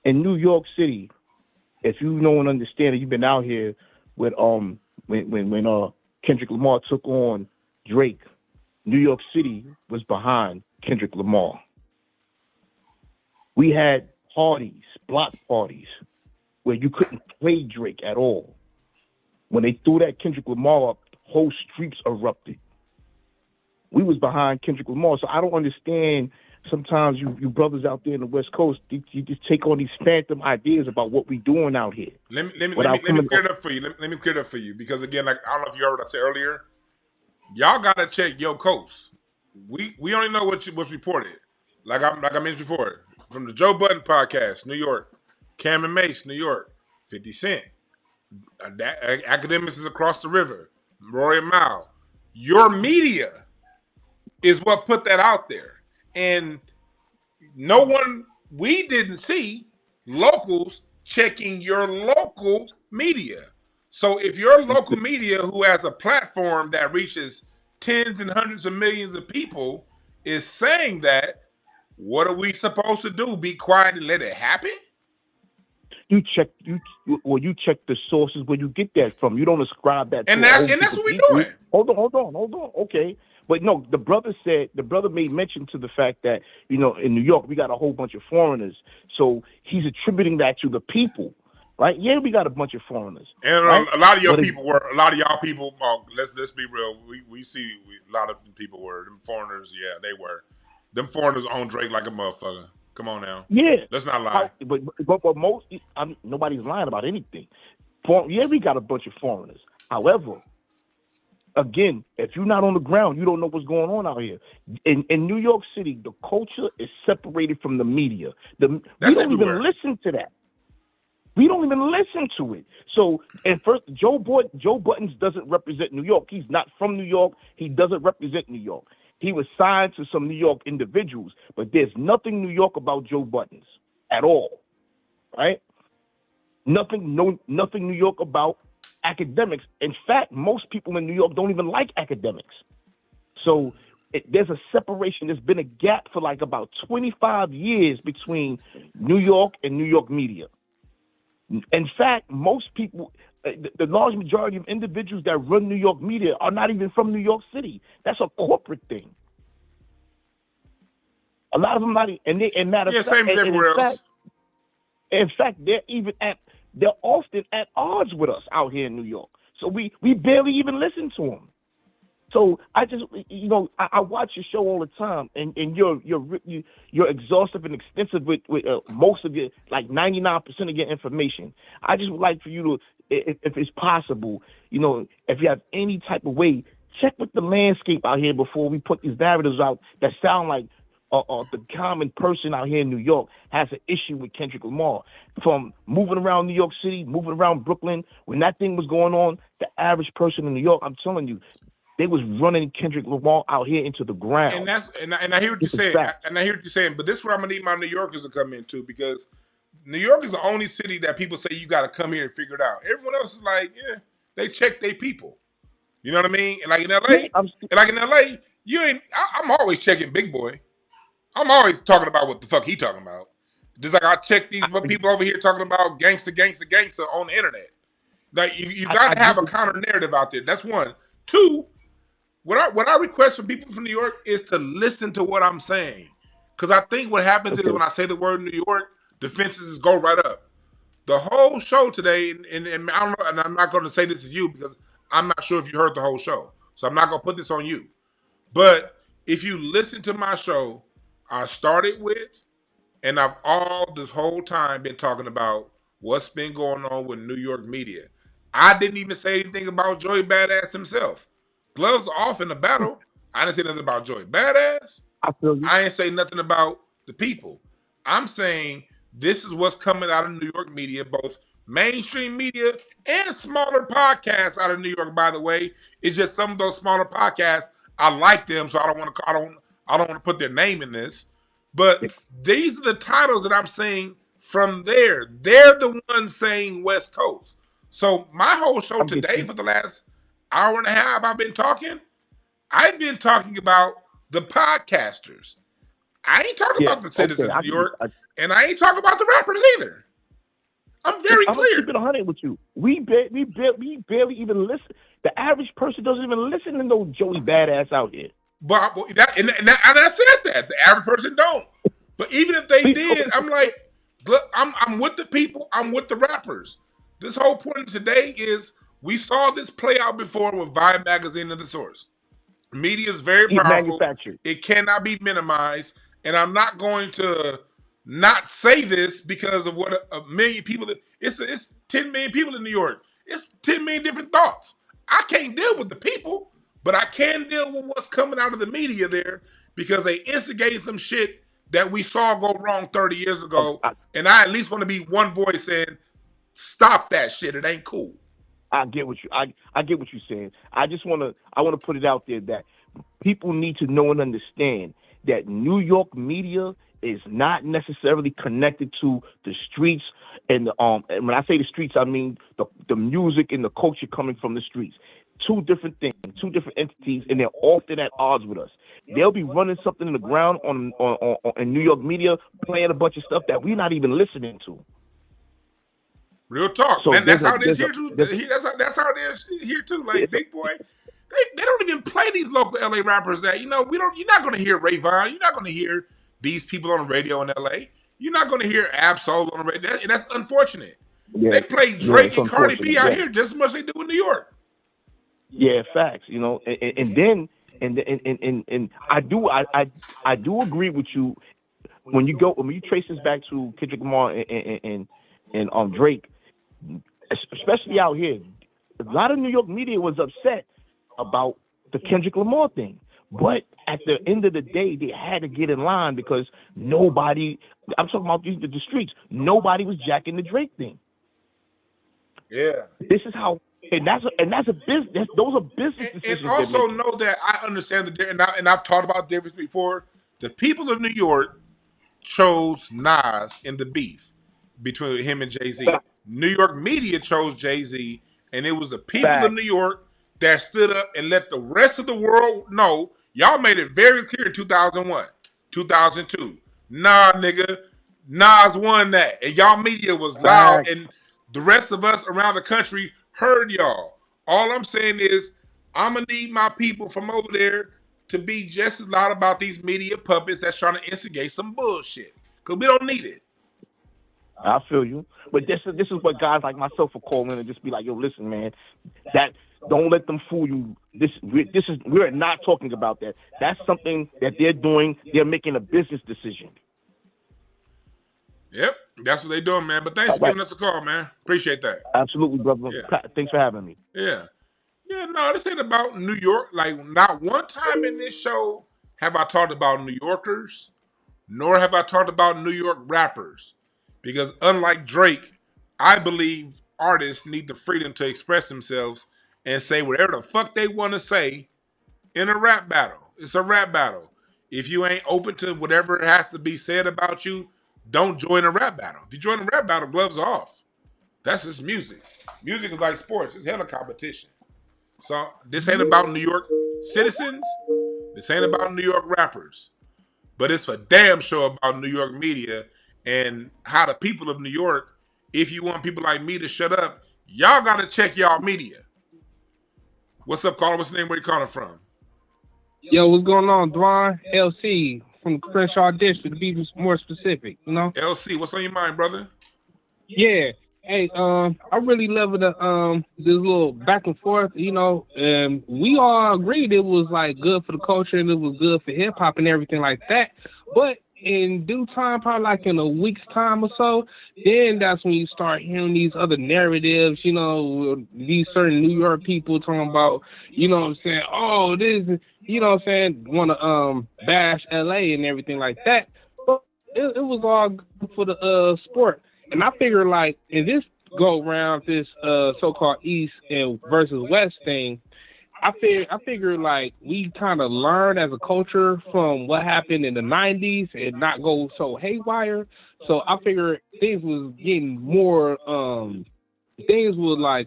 In New York City, if you know and understand it, you've been out here with when Kendrick Lamar took on Drake, New York City was behind Kendrick Lamar. We had parties, block parties, where you couldn't play Drake at all. When they threw that Kendrick Lamar up, whole streets erupted. We was behind Kendrick Lamar, so I don't understand. Sometimes you brothers out there in the West Coast, you just take on these phantom ideas about what we doing out here. Let me clear it up for you. Let me clear it up for you, because again, like, I don't know if you heard what I said earlier. Y'all gotta check your coast. We only know what's reported. Like I mentioned before, from the Joe Budden podcast, New York, Cameron Mace, New York, 50 Cent, academics is across the river, Rory Mao. Your media is what put that out there. And no one, we didn't see locals checking your local media. So if your local media, who has a platform that reaches tens and hundreds of millions of people, is saying that, what are we supposed to do? Be quiet and let it happen? You check the sources where you get that from. You don't ascribe that and to that's what we're doing. Hold on. Okay. But no, the brother made mention to the fact that, in New York we got a whole bunch of foreigners. So he's attributing that to the people. Right? Yeah, we got a bunch of foreigners. And right? a lot of y'all people, let's be real. We see a lot of people were them foreigners. Yeah, they were. Them foreigners own Drake like a motherfucker. Come on now. Yeah. Let's not lie. But most, nobody's lying about anything. Yeah, we got a bunch of foreigners. However, again, if you're not on the ground, you don't know what's going on out here. In New York City, the culture is separated from the media. We don't even listen to that. We don't even listen to it. So, and first, Joe Buttons doesn't represent New York. He's not from New York. He doesn't represent New York. He was signed to some New York individuals, but there's nothing New York about Joe Buttons at all, right? Nothing New York about academics. In fact, most people in New York don't even like academics. So there's a separation. There's been a gap for like about 25 years between New York and New York media. In fact, most people, the large majority of individuals that run New York media are not even from New York City. That's a corporate thing. A lot of them not, and matter of fact, same as everywhere else. In fact, they're often at odds with us out here in New York. So we barely even listen to them. So I just, I watch your show all the time, and you're exhaustive and extensive with most of your, like 99% of your information. I just would like for you to, if it's possible, if you have any type of way, check with the landscape out here before we put these narratives out that sound like the common person out here in New York has an issue with Kendrick Lamar. From moving around New York City, moving around Brooklyn, when that thing was going on, the average person in New York, I'm telling you, they was running Kendrick Lamar out here into the ground. And I hear what you're saying. And I hear what you're saying. But this is where I'm gonna need my New Yorkers to come in too, because New York is the only city that people say you got to come here and figure it out. Everyone else is like, yeah, they check their people. You know what I mean? And like in LA, you ain't. I'm always checking Big Boy. I'm always talking about what the fuck he talking about. Just like I check these people over here talking about gangster on the internet. Like you got to have a counter narrative out there. That's one. Two. What I request from people from New York is to listen to what I'm saying. Because I think what happens is when I say the word New York, defenses go right up. The whole show today, and I don't know, and I'm not going to say this is you because I'm not sure if you heard the whole show. So I'm not going to put this on you. But if you listen to my show, I started with, and I've all this whole time been talking about what's been going on with New York media. I didn't even say anything about Joey Badass himself. Gloves off in the battle. I didn't say nothing about Joey Badass. I ain't say nothing about the people. I'm saying this is what's coming out of New York media, both mainstream media and smaller podcasts out of New York. By the way, it's just some of those smaller podcasts. I like them, so I don't want to put their name in this. But these are the titles that I'm saying from there. They're the ones saying West Coast. So my whole show today for the last hour and a half I've been talking about the podcasters. I ain't talking about the citizens of New York, and I ain't talking about the rappers either. I'm very clear. I'm keeping 100 with you. We barely even listen. The average person doesn't even listen to no Joey Badass out here. But I said that the average person don't. But even if they did, I'm like, look, I'm with the people. I'm with the rappers. This whole point of today is we saw this play out before with Vibe Magazine and The Source. Media is very powerful. It cannot be minimized. And I'm not going to not say this because of what a million people. It's 10 million people in New York. It's 10 million different thoughts. I can't deal with the people, but I can deal with what's coming out of the media there because they instigate some shit that we saw go wrong 30 years ago. And I at least want to be one voice saying, stop that shit. It ain't cool. I get what you I get what you're saying. I want to put it out there that people need to know and understand that New York media is not necessarily connected to the streets. And and when I say the streets, I mean the music and the culture coming from the streets. Two different things, two different entities, and they're often at odds with us. They'll be running something in the ground on in New York media, playing a bunch of stuff that we're not even listening to. Real talk, so man. That's how it is here too. That's how it is here too. Like Big Boy, they don't even play these local LA rappers that you're not going to hear Rayvon. You're not going to hear these people on the radio in LA. You're not going to hear Ab-Soul on the radio, and that's unfortunate. Yeah. They play Drake and Cardi B out here just as much as they do in New York. Yeah, facts. You know, and I do agree with you when you trace this back to Kendrick Lamar and Drake, especially out here. A lot of New York media was upset about the Kendrick Lamar thing, but at the end of the day, they had to get in line because nobody. I'm talking about the streets. Nobody was jacking the Drake thing. Yeah, this is how. And that's a business. Those are business decisions. And also know that I understand the difference, and I've talked about the difference before. The people of New York chose Nas in the beef between him and Jay-Z. New York media chose Jay-Z, and it was the people of New York that stood up and let the rest of the world know. Y'all made it very clear in 2001, 2002. Nah, nigga, Nas won that, and y'all media was loud, and the rest of us around the country heard y'all. All I'm saying is I'm going to need my people from over there to be just as loud about these media puppets that's trying to instigate some bullshit. Because we don't need it. I feel you. But this is what guys like myself will call in and just be like, yo, listen, man, don't let them fool you. We're not talking about that. That's something that they're doing. They're making a business decision. Yep, that's what they're doing, man. But thanks for giving us a call, man. Appreciate that. Absolutely, brother. Yeah. Thanks for having me. Yeah. Yeah, no, this ain't about New York. Like, not one time in this show have I talked about New Yorkers, nor have I talked about New York rappers. Because unlike Drake, I believe artists need the freedom to express themselves and say whatever the fuck they want to say in a rap battle. It's a rap battle. If you ain't open to whatever has to be said about you, don't join a rap battle. If you join a rap battle, gloves are off. That's just music. Music is like sports. It's hella competition. So this ain't about New York citizens. This ain't about New York rappers. But it's a damn show about New York media and how the people of New York, if you want people like me to shut up, y'all got to check y'all media. What's up, caller? What's the name? Where you calling from? Yo, what's going on, Dwan? LC. From Crenshaw District, to be more specific, you know. LC, what's on your mind, brother? Yeah, hey, I really love the this little back and forth, you know. And we all agreed it was like good for the culture and it was good for hip hop and everything like that. But in due time, probably like in a week's time or so, then that's when you start hearing these other narratives, you know, these certain New York people talking about, you know what I'm saying, oh, this, you know what I'm saying, want to bash LA and everything like that. But it was all good for the sport. And I figure like in this go around, this so-called East and versus West thing, I figure like we kind of learned as a culture from what happened in the 90s and not go so haywire. So I figure things was getting more, things would like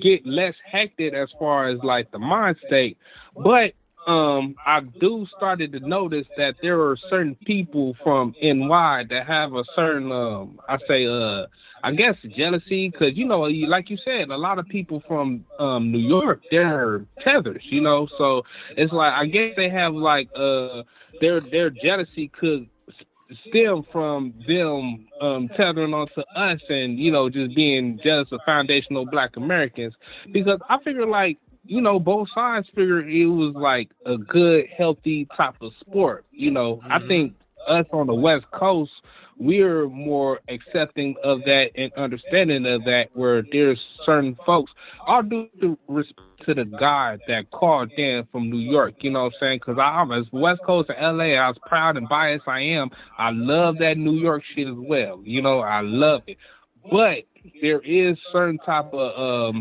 get less hectic as far as like the mind state. But I do started to notice that there are certain people from NY that have a certain, I guess jealousy, because, you know, like you said, a lot of people from New York, they're tethers, you know, so it's like, I guess they have like, their jealousy could stem from them tethering onto us and, you know, just being jealous of foundational Black Americans, because I figure like, you know, both sides figured it was like a good, healthy type of sport. You know, I think us on the West Coast, we're more accepting of that and understanding of that, where there's certain folks, all due to respect to the guy that called in from New York, you know what I'm saying? Because I'm as West Coast of LA, as proud and biased I am, I love that New York shit as well. You know, I love it. But there is certain type of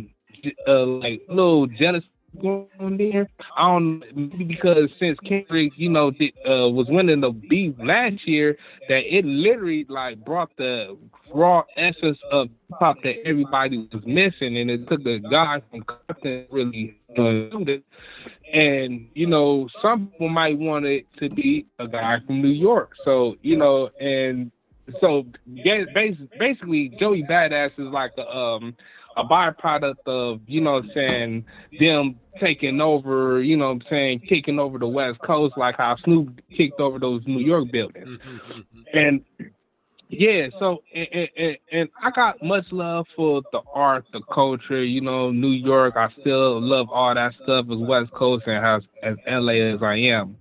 like little jealousy going on there. I don't maybe because since Kendrick, was winning the beef last year, that it literally like brought the raw essence of hip hop that everybody was missing, and it took the guy from Compton really do it. And some people might want it to be a guy from New York. So and so basically, Joey Badass is like a byproduct of, them taking over, taking over the West Coast, like how Snoop kicked over those New York buildings. And yeah, so and I got much love for the art, the culture, New York. I still love all that stuff as West Coast and as LA as I am.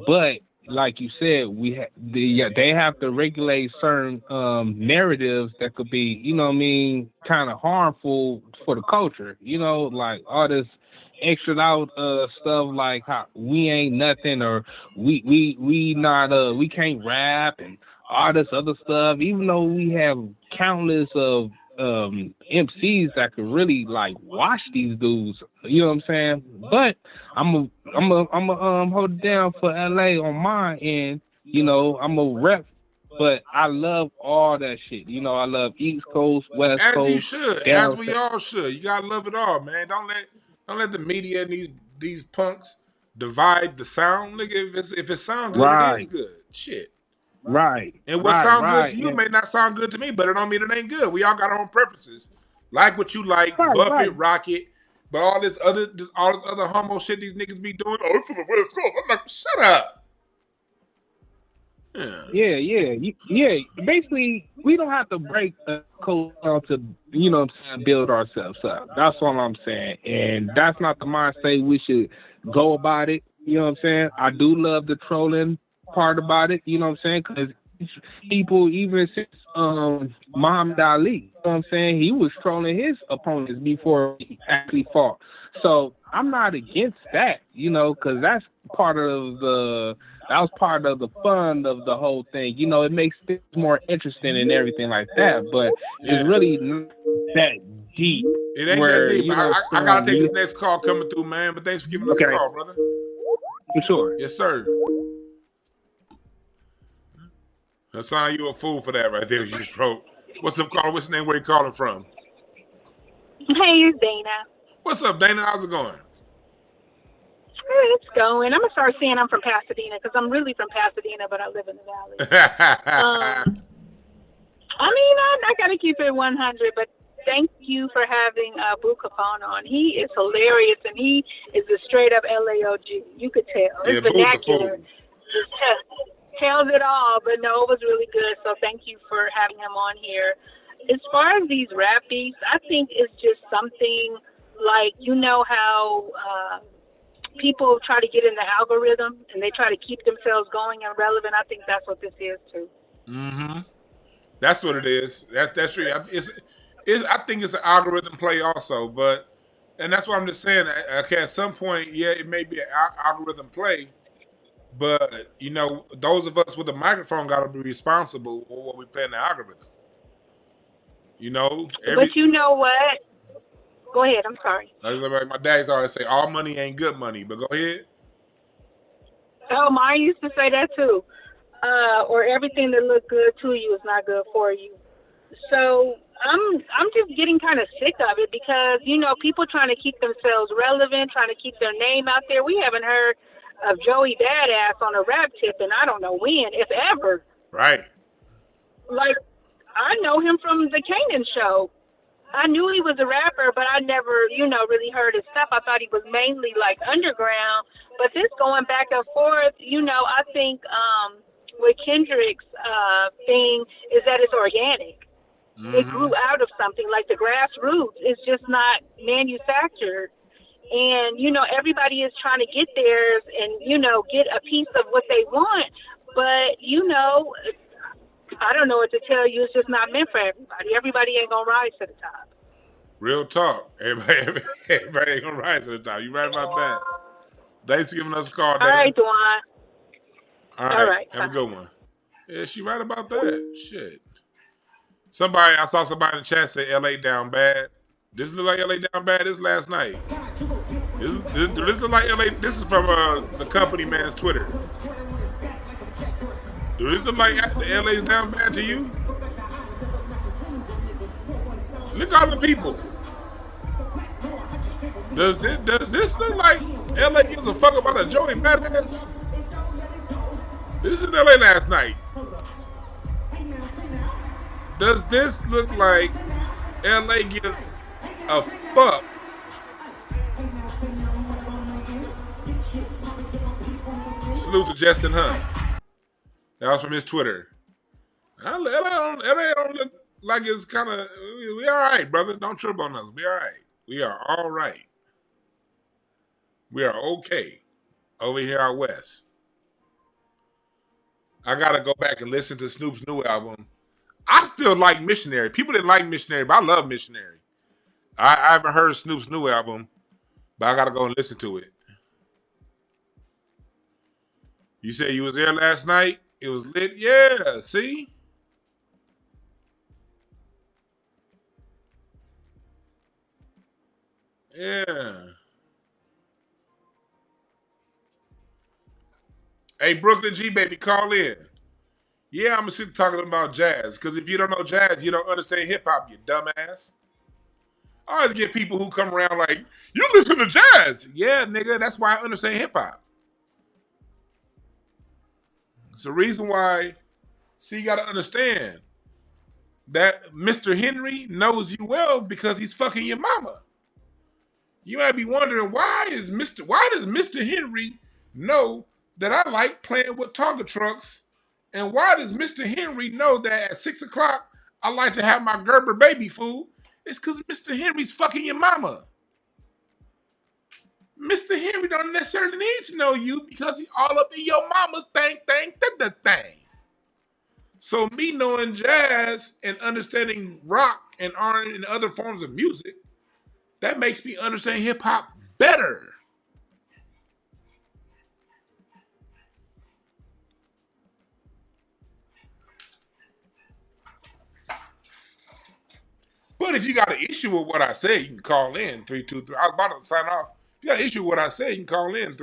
But like you said, they have to regulate certain narratives that could be, kind of harmful for the culture. Like all this extra out stuff like how we ain't nothing, or we not we can't rap and all this other stuff. Even though we have countless of MCs that could really like watch these dudes, you know what I'm saying? But I'm a hold it down for LA on my end. I'm a rep, but I love all that shit. I love East Coast, West Coast. As you should, as we all should. You gotta love it all, man. Don't let the media and these punks divide the sound. Look, if it sounds good, it is good. Shit. Right. And what sounds good to you may not sound good to me, but it don't mean it ain't good. We all got our own preferences. Like what you like, bump it, rock it. But all this other homo shit these niggas be doing, oh, it's from the West Coast. I'm like, shut up. Yeah. Basically, we don't have to break the code down to, build ourselves up. That's all I'm saying. And that's not the mindset we should go about it. You know what I'm saying? I do love the trolling part about it, you know what I'm saying? Because people, even since Muhammad Ali, you know what I'm saying, he was trolling his opponents before he actually fought. So I'm not against that, because that's part of the fun of the whole thing. It makes things more interesting and everything like that. But it's really not that deep. It ain't that deep. I gotta take this next call coming through, man. But thanks for giving us a call, brother. For sure. Yes, sir. That sound you a fool for that right there. You just wrote. What's up, caller? What's your name? Where you calling from? Hey, it's Dana. What's up, Dana? How's it going? It's going. I'm gonna start saying I'm from Pasadena because I'm really from Pasadena, but I live in the valley. I gotta keep it 100, but thank you for having Boo Kapone on. He is hilarious, and he is a straight up LAOG. You could tell. His vernacular tells it all, but no, it was really good. So thank you for having him on here. As far as these rap beats, I think it's just something like, how people try to get in the algorithm and they try to keep themselves going and relevant. I think that's what this is too. Mm-hmm. That's what it is. That's true. I think it's an algorithm play also, and that's what I'm just saying. Okay, at some point, it may be an algorithm play. But, those of us with a microphone got to be responsible for what we play in the algorithm. But you know what? Go ahead. I'm sorry. My dad's always say, all money ain't good money. But go ahead. Oh, mine used to say that too. Or everything that looked good to you is not good for you. So I'm just getting kind of sick of it because, people trying to keep themselves relevant, trying to keep their name out there. We haven't heard of Joey Badass on a rap tip, and I don't know when, if ever. Right. Like, I know him from the Kanan show. I knew he was a rapper, but I never, really heard his stuff. I thought he was mainly like underground. But this going back and forth, I think with Kendrick's thing is that it's organic. Mm-hmm. It grew out of something like the grassroots. It's just not manufactured. And, everybody is trying to get theirs and, get a piece of what they want. But, I don't know what to tell you. It's just not meant for everybody. Everybody ain't going to rise to the top. Real talk. Everybody ain't going to rise to the top. You right about that. Thanks for giving us a call, Dana. All right, Dwan. All right. Have a good one. Yeah, she right about that. Shit. I saw somebody in the chat say LA down bad. This look like LA down bad. This last night. This look like LA? This is from the company man's Twitter. Do this look like the LA's down bad to you? Look at all the people. Does this look like LA gives a fuck about a Joey Badass? This is LA last night. Does this look like LA gives a fuck? Salute to Justin Hunt. That was from his Twitter. LA don't look like it's kind of. We all right, brother. Don't trip on us. We all right. We are all right. We are okay over here out west. I gotta go back and listen to Snoop's new album. I still like Missionary. People didn't like Missionary, but I love Missionary. I haven't heard Snoop's new album, but I gotta go and listen to it. You said you was there last night? It was lit? Yeah, see? Yeah. Hey, Brooklyn G, baby, call in. Yeah, I'm going to sit talking about jazz, because if you don't know jazz, you don't understand hip-hop, you dumbass. I always get people who come around like, you listen to jazz. Yeah, nigga, that's why I understand hip-hop. It's the reason why, see, you got to understand that Mr. Henry knows you well because he's fucking your mama. You might be wondering, why does Mr. Henry know that I like playing with Tonka trucks? And why does Mr. Henry know that at 6 o'clock I like to have my Gerber baby food? It's because Mr. Henry's fucking your mama. Mr. Henry don't necessarily need to know you because he's all up in your mama's thing. So me knowing jazz and understanding rock and R&B and other forms of music, that makes me understand hip hop better. But if you got an issue with what I say, you can call in 323. I was about to sign off. If you got an issue with what I say, you can call in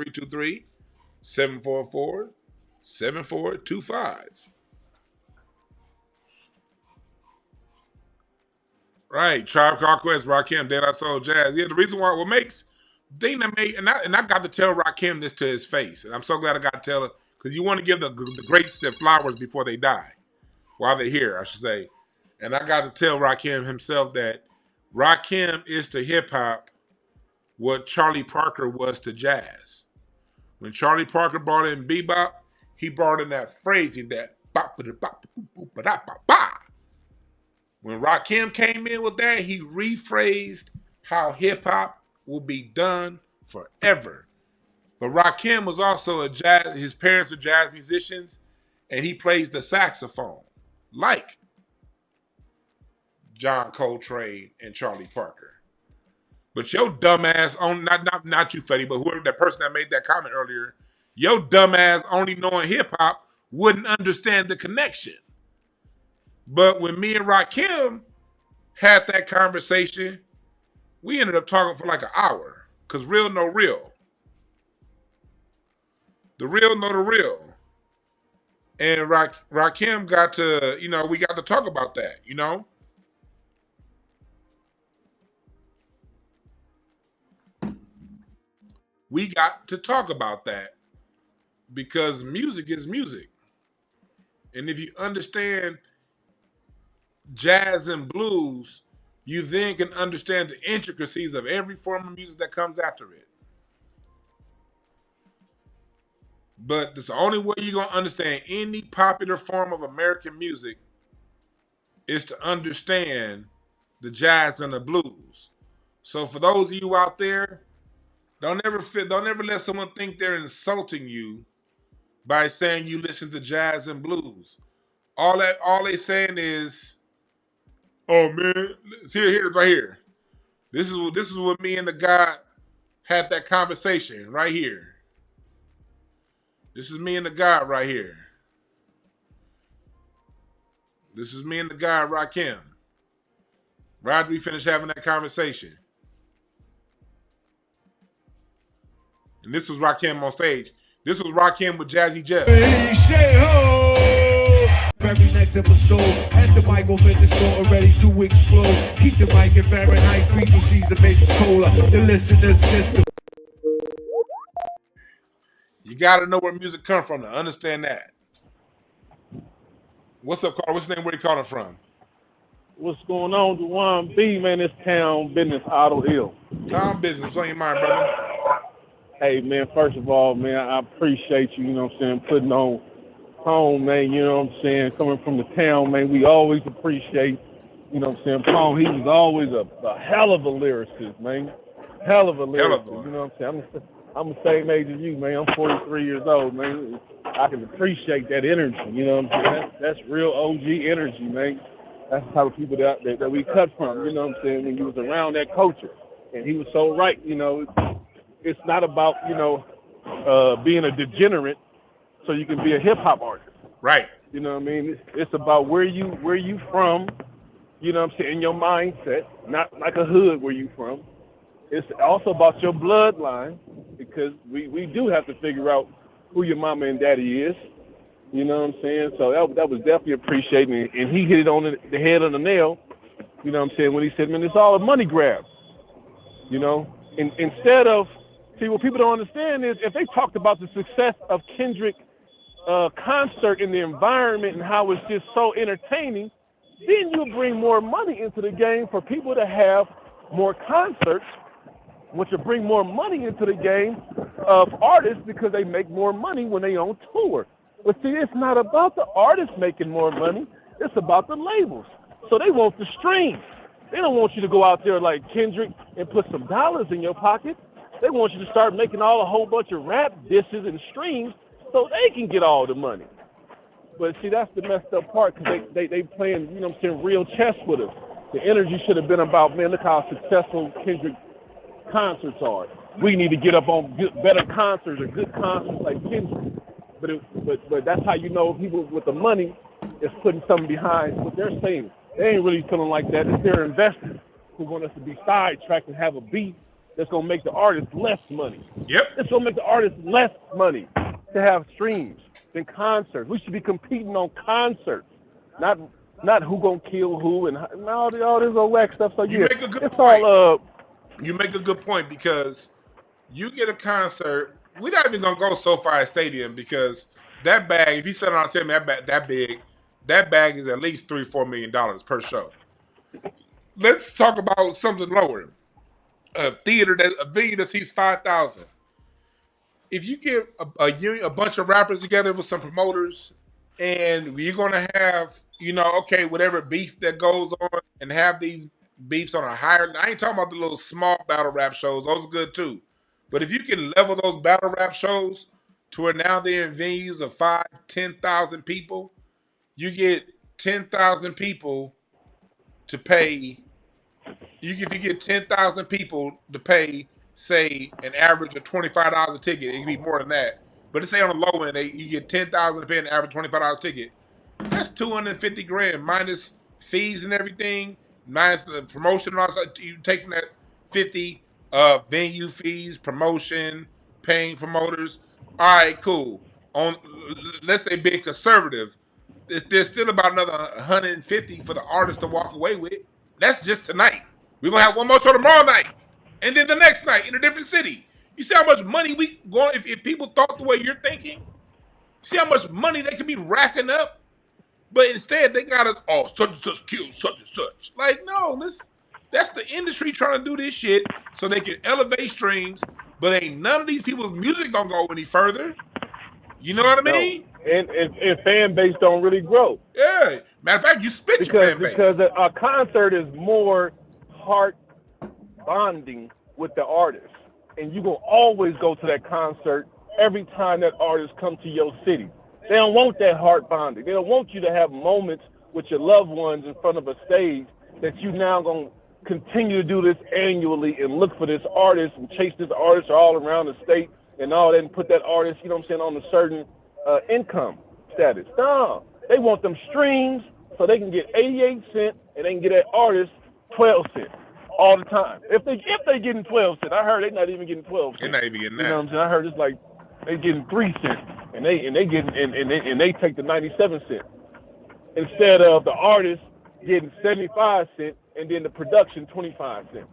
323-744-7425. Right, Tribe Called Quest, Rakim, De La Soul, Jazz. Yeah, the reason why what makes thing that made and I got to tell Rakim this to his face, and I'm so glad I got to tell her because you want to give the greats their flowers before they die, while they're here, I should say. And I got to tell Rakim himself that Rakim is to hip hop what Charlie Parker was to jazz. When Charlie Parker brought in bebop, he brought in that phrasing, that ba-ba-da-ba-ba-ba-ba. When Rakim came in with that, he rephrased how hip hop will be done forever. But Rakim was also his parents were jazz musicians, and he plays the saxophone, like John Coltrane and Charlie Parker. But your dumbass, not you, Fetty, but whoever that person that made that comment earlier, your dumbass only knowing hip hop wouldn't understand the connection. But when me and Rakim had that conversation, we ended up talking for like an hour. Because real know real. The real know the real. And Rakim got to, we got to talk about that, We got to talk about that because music is music. And if you understand jazz and blues, you then can understand the intricacies of every form of music that comes after it. But it's the only way you're going to understand any popular form of American music is to understand the jazz and the blues. So for those of you out there, don't ever let someone think they're insulting you by saying you listen to jazz and blues. All they saying is, oh man, here's right here. This is what me and the guy had that conversation right here. This is me and the guy right here. This is me and the guy Rakim. Right after we finished having that conversation. and this was Rakim on stage. This was Rakim with Jazzy Jeff. Hey, say ho! Very next episode, at the mic open the store ready to explode. Keep the mic in Fahrenheit frequencies to make it colder. The listener system. You gotta know where music comes from to understand that. What's up, Carl? What's your name? Where you calling from? What's going on, Juwan B, man? It's town business, auto ill. Town business, what's on your mind, brother? Hey, man, first of all, man, I appreciate you, you know what I'm saying, putting on Pone, man, you know what I'm saying, coming from the town, man, we always appreciate, you know what I'm saying, Pone, he was always a hell of a lyricist, man. Hell of a lyricist, you know what I'm saying? I'm the same age as you, man. I'm 43 years old, man. I can appreciate that energy, you know what I'm saying? That's real OG energy, man. That's the type of people that we cut from, you know what I'm saying, when you was around that culture. And he was so right, you know, it's not about, you know, being a degenerate so you can be a hip-hop artist. Right. You know what I mean? It's about where you from, you know what I'm saying, in your mindset, not like a hood where you from. It's also about your bloodline, because we do have to figure out who your mama and daddy is. You know what I'm saying? So that was definitely appreciated, and he hit it on the head of the nail, you know what I'm saying, when he said, man, it's all a money grab, you know? And instead of, see, what people don't understand is if they talked about the success of Kendrick concert and the environment and how it's just so entertaining, then you'll bring more money into the game for people to have more concerts, which will bring more money into the game of artists because they make more money when they on tour. But see, it's not about the artists making more money. It's about the labels. So they want the streams. They don't want you to go out there like Kendrick and put some dollars in your pocket. They want you to start making a whole bunch of rap disses and streams so they can get all the money. But see, that's the messed up part, because they playing, you know what I'm saying, real chess with us. The energy should have been about, man, look how successful Kendrick concerts are. We need to get up on better concerts or good concerts like Kendrick. But that's how you know people with the money is putting something behind what they're saying. They ain't really feeling like that. It's their investors who want us to be sidetracked and have a beat that's going to make the artist less money. Yep. It's going to make the artist less money to have streams than concerts. We should be competing on concerts, not who going to kill who and all this old whack stuff. So, You yeah, make a good it's point. all... You make a good point, because you get a concert. We're not even gonna go SoFi Stadium, because that bag, if you sit on a stadium that big, that bag is at least $3-4 million per show. Let's talk about something lower. A venue that seats 5,000. If you get a bunch of rappers together with some promoters, and you're gonna have, you know, okay, whatever beef that goes on, and have these beefs on a higher. I ain't talking about the little small battle rap shows; those are good too. But if you can level those battle rap shows to where now they're in venues of 5,000-10,000 people, you get 10,000 people to pay. If you get 10,000 people to pay, say, an average of $25 a ticket, it can be more than that. But let's say on the low end, you get 10,000 to pay an average $25 ticket. That's $250,000 minus fees and everything, minus the promotion and all that. You take from that 50 venue fees, promotion, paying promoters. All right, cool. Let's say being conservative, there's still about another 150 for the artist to walk away with. That's just tonight. We're gonna have one more show tomorrow night, and then the next night in a different city. You see how much money we going? If people thought the way you're thinking, see how much money they could be racking up. But instead, they got us, such and such kills such and such. Like, no, that's the industry trying to do this shit so they can elevate streams, but ain't none of these people's music gonna go any further. You know what I mean? And fan base don't really grow. Yeah. Matter of fact, you split your fan base. Because a concert is more heart bonding with the artist. And you're going to always go to that concert every time that artist comes to your city. They don't want that heart bonding. They don't want you to have moments with your loved ones in front of a stage that you now going to continue to do this annually and look for this artist and chase this artist all around the state and all that and put that artist, you know what I'm saying, on a certain income status. No, they want them streams so they can get 88 cents and they can get that artist 12 cents. all the time. If they getting 12 cents, I heard they're not even getting 12 cents. They're not even getting that. You know what I'm saying? I heard it's like they getting 3 cents, and they take the 97 cents instead of the artist getting 75 cents and then the production 25 cents.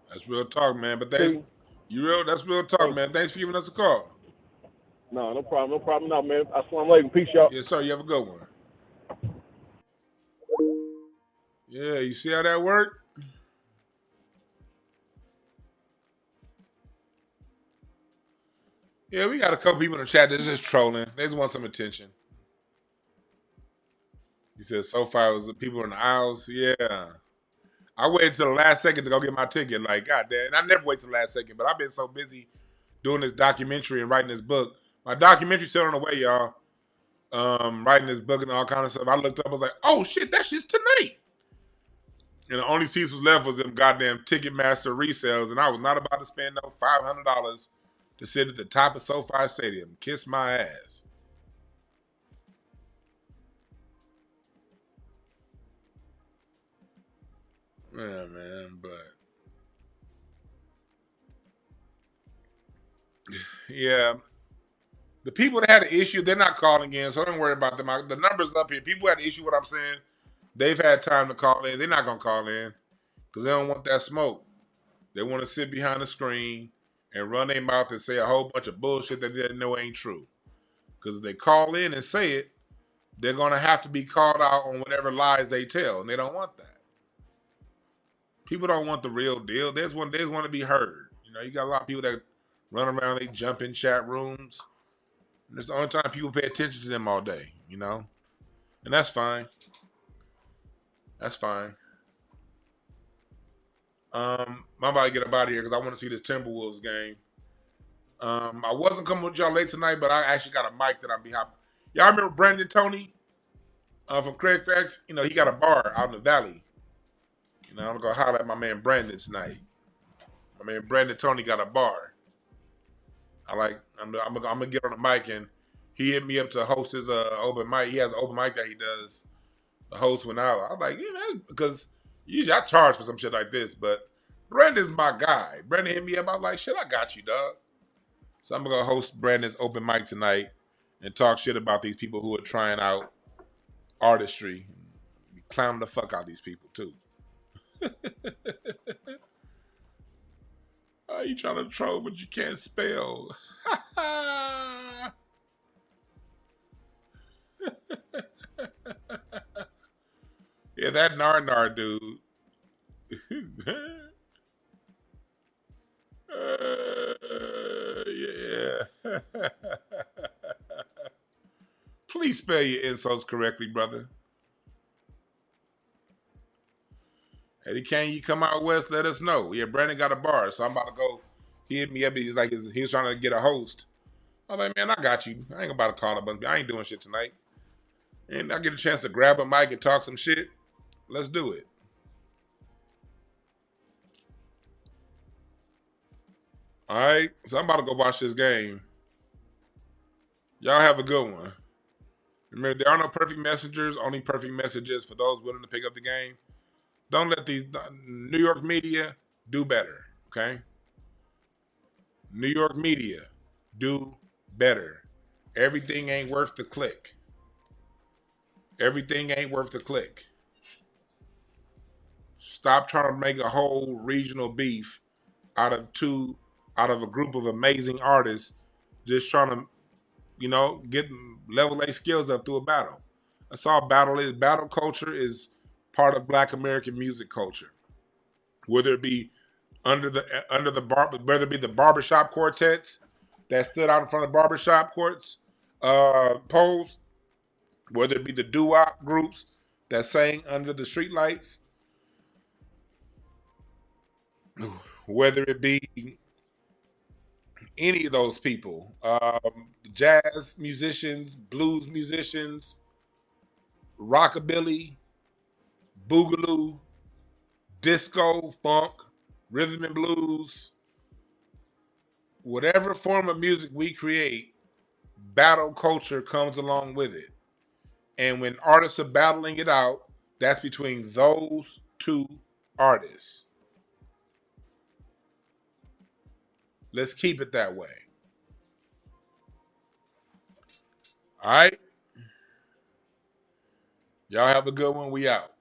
That's real talk, man. But that's real talk, man. Thanks for giving us a call. No problem. No, man. Assalamu alaikum. Peace, y'all. Yes, sir. You have a good one. Yeah, you see how that worked? Yeah, we got a couple people in the chat that's just trolling. They just want some attention. He said so far it was the people in the aisles. Yeah. I waited till the last second to go get my ticket. Like, goddamn. I never wait till the last second, but I've been so busy doing this documentary and writing this book. My documentary's still on the way, y'all. Writing this book and all kind of stuff. I looked up, I was like, oh shit, that shit's tonight. And the only seats was left was them goddamn Ticketmaster resales, and I was not about to spend no $500 to sit at the top of SoFi Stadium. Kiss my ass. Yeah, man, but yeah. The people that had an issue, they're not calling in, so don't worry about them. The number's up here. People had an issue with what I'm saying. They've had time to call in. They're not going to call in because they don't want that smoke. They want to sit behind the screen and run their mouth and say a whole bunch of bullshit that they didn't know ain't true. Because if they call in and say it, they're going to have to be called out on whatever lies they tell, and they don't want that. People don't want the real deal. They just want to be heard. You know, you got a lot of people that run around, they jump in chat rooms. And it's the only time people pay attention to them all day, you know? And that's fine. That's fine. I'm about to get up out of here because I want to see this Timberwolves game. I wasn't coming with y'all late tonight, but I actually got a mic that I'm behind. Y'all remember Brandon Tony from Craig Facts? You know, he got a bar out in the valley. You know, I'm going to holler at my man Brandon tonight. My man Brandon Tony got a bar. I'm gonna get on the mic, and he hit me up to host his open mic. He has an open mic that he does. The host went out. I was like, yeah, because usually I charge for some shit like this, but Brandon's my guy. Brandon hit me up. I was like, shit, I got you, dog. So I'm gonna host Brandon's open mic tonight and talk shit about these people who are trying out artistry. Clown the fuck out these people too. Oh, you trying to troll, but you can't spell. Yeah, that Nar dude. Yeah. Please spell your insults correctly, brother. Eddie Kane, you come out west, let us know. Yeah, Brandon got a bar, so I'm about to go. He hit me up. He's like, he was trying to get a host. I was like, man, I got you. I ain't about to call a bunch of people. I ain't doing shit tonight. And I get a chance to grab a mic and talk some shit. Let's do it. All right, so I'm about to go watch this game. Y'all have a good one. Remember, there are no perfect messengers, only perfect messages for those willing to pick up the game. Don't let these New York media do better, okay? New York media, do better. Everything ain't worth the click. Everything ain't worth the click. Stop trying to make a whole regional beef out of a group of amazing artists just trying to, you know, get level A skills up through a battle. That's all battle is. Battle culture is part of Black American music culture. Whether it be whether it be the barbershop quartets that stood out in front of barbershop poles, whether it be the doo-wop groups that sang under the streetlights, whether it be any of those people, jazz musicians, blues musicians, rockabilly, boogaloo, disco, funk, rhythm and blues, whatever form of music we create, battle culture comes along with it. And when artists are battling it out, that's between those two artists. Let's keep it that way. All right? Y'all have a good one. We out.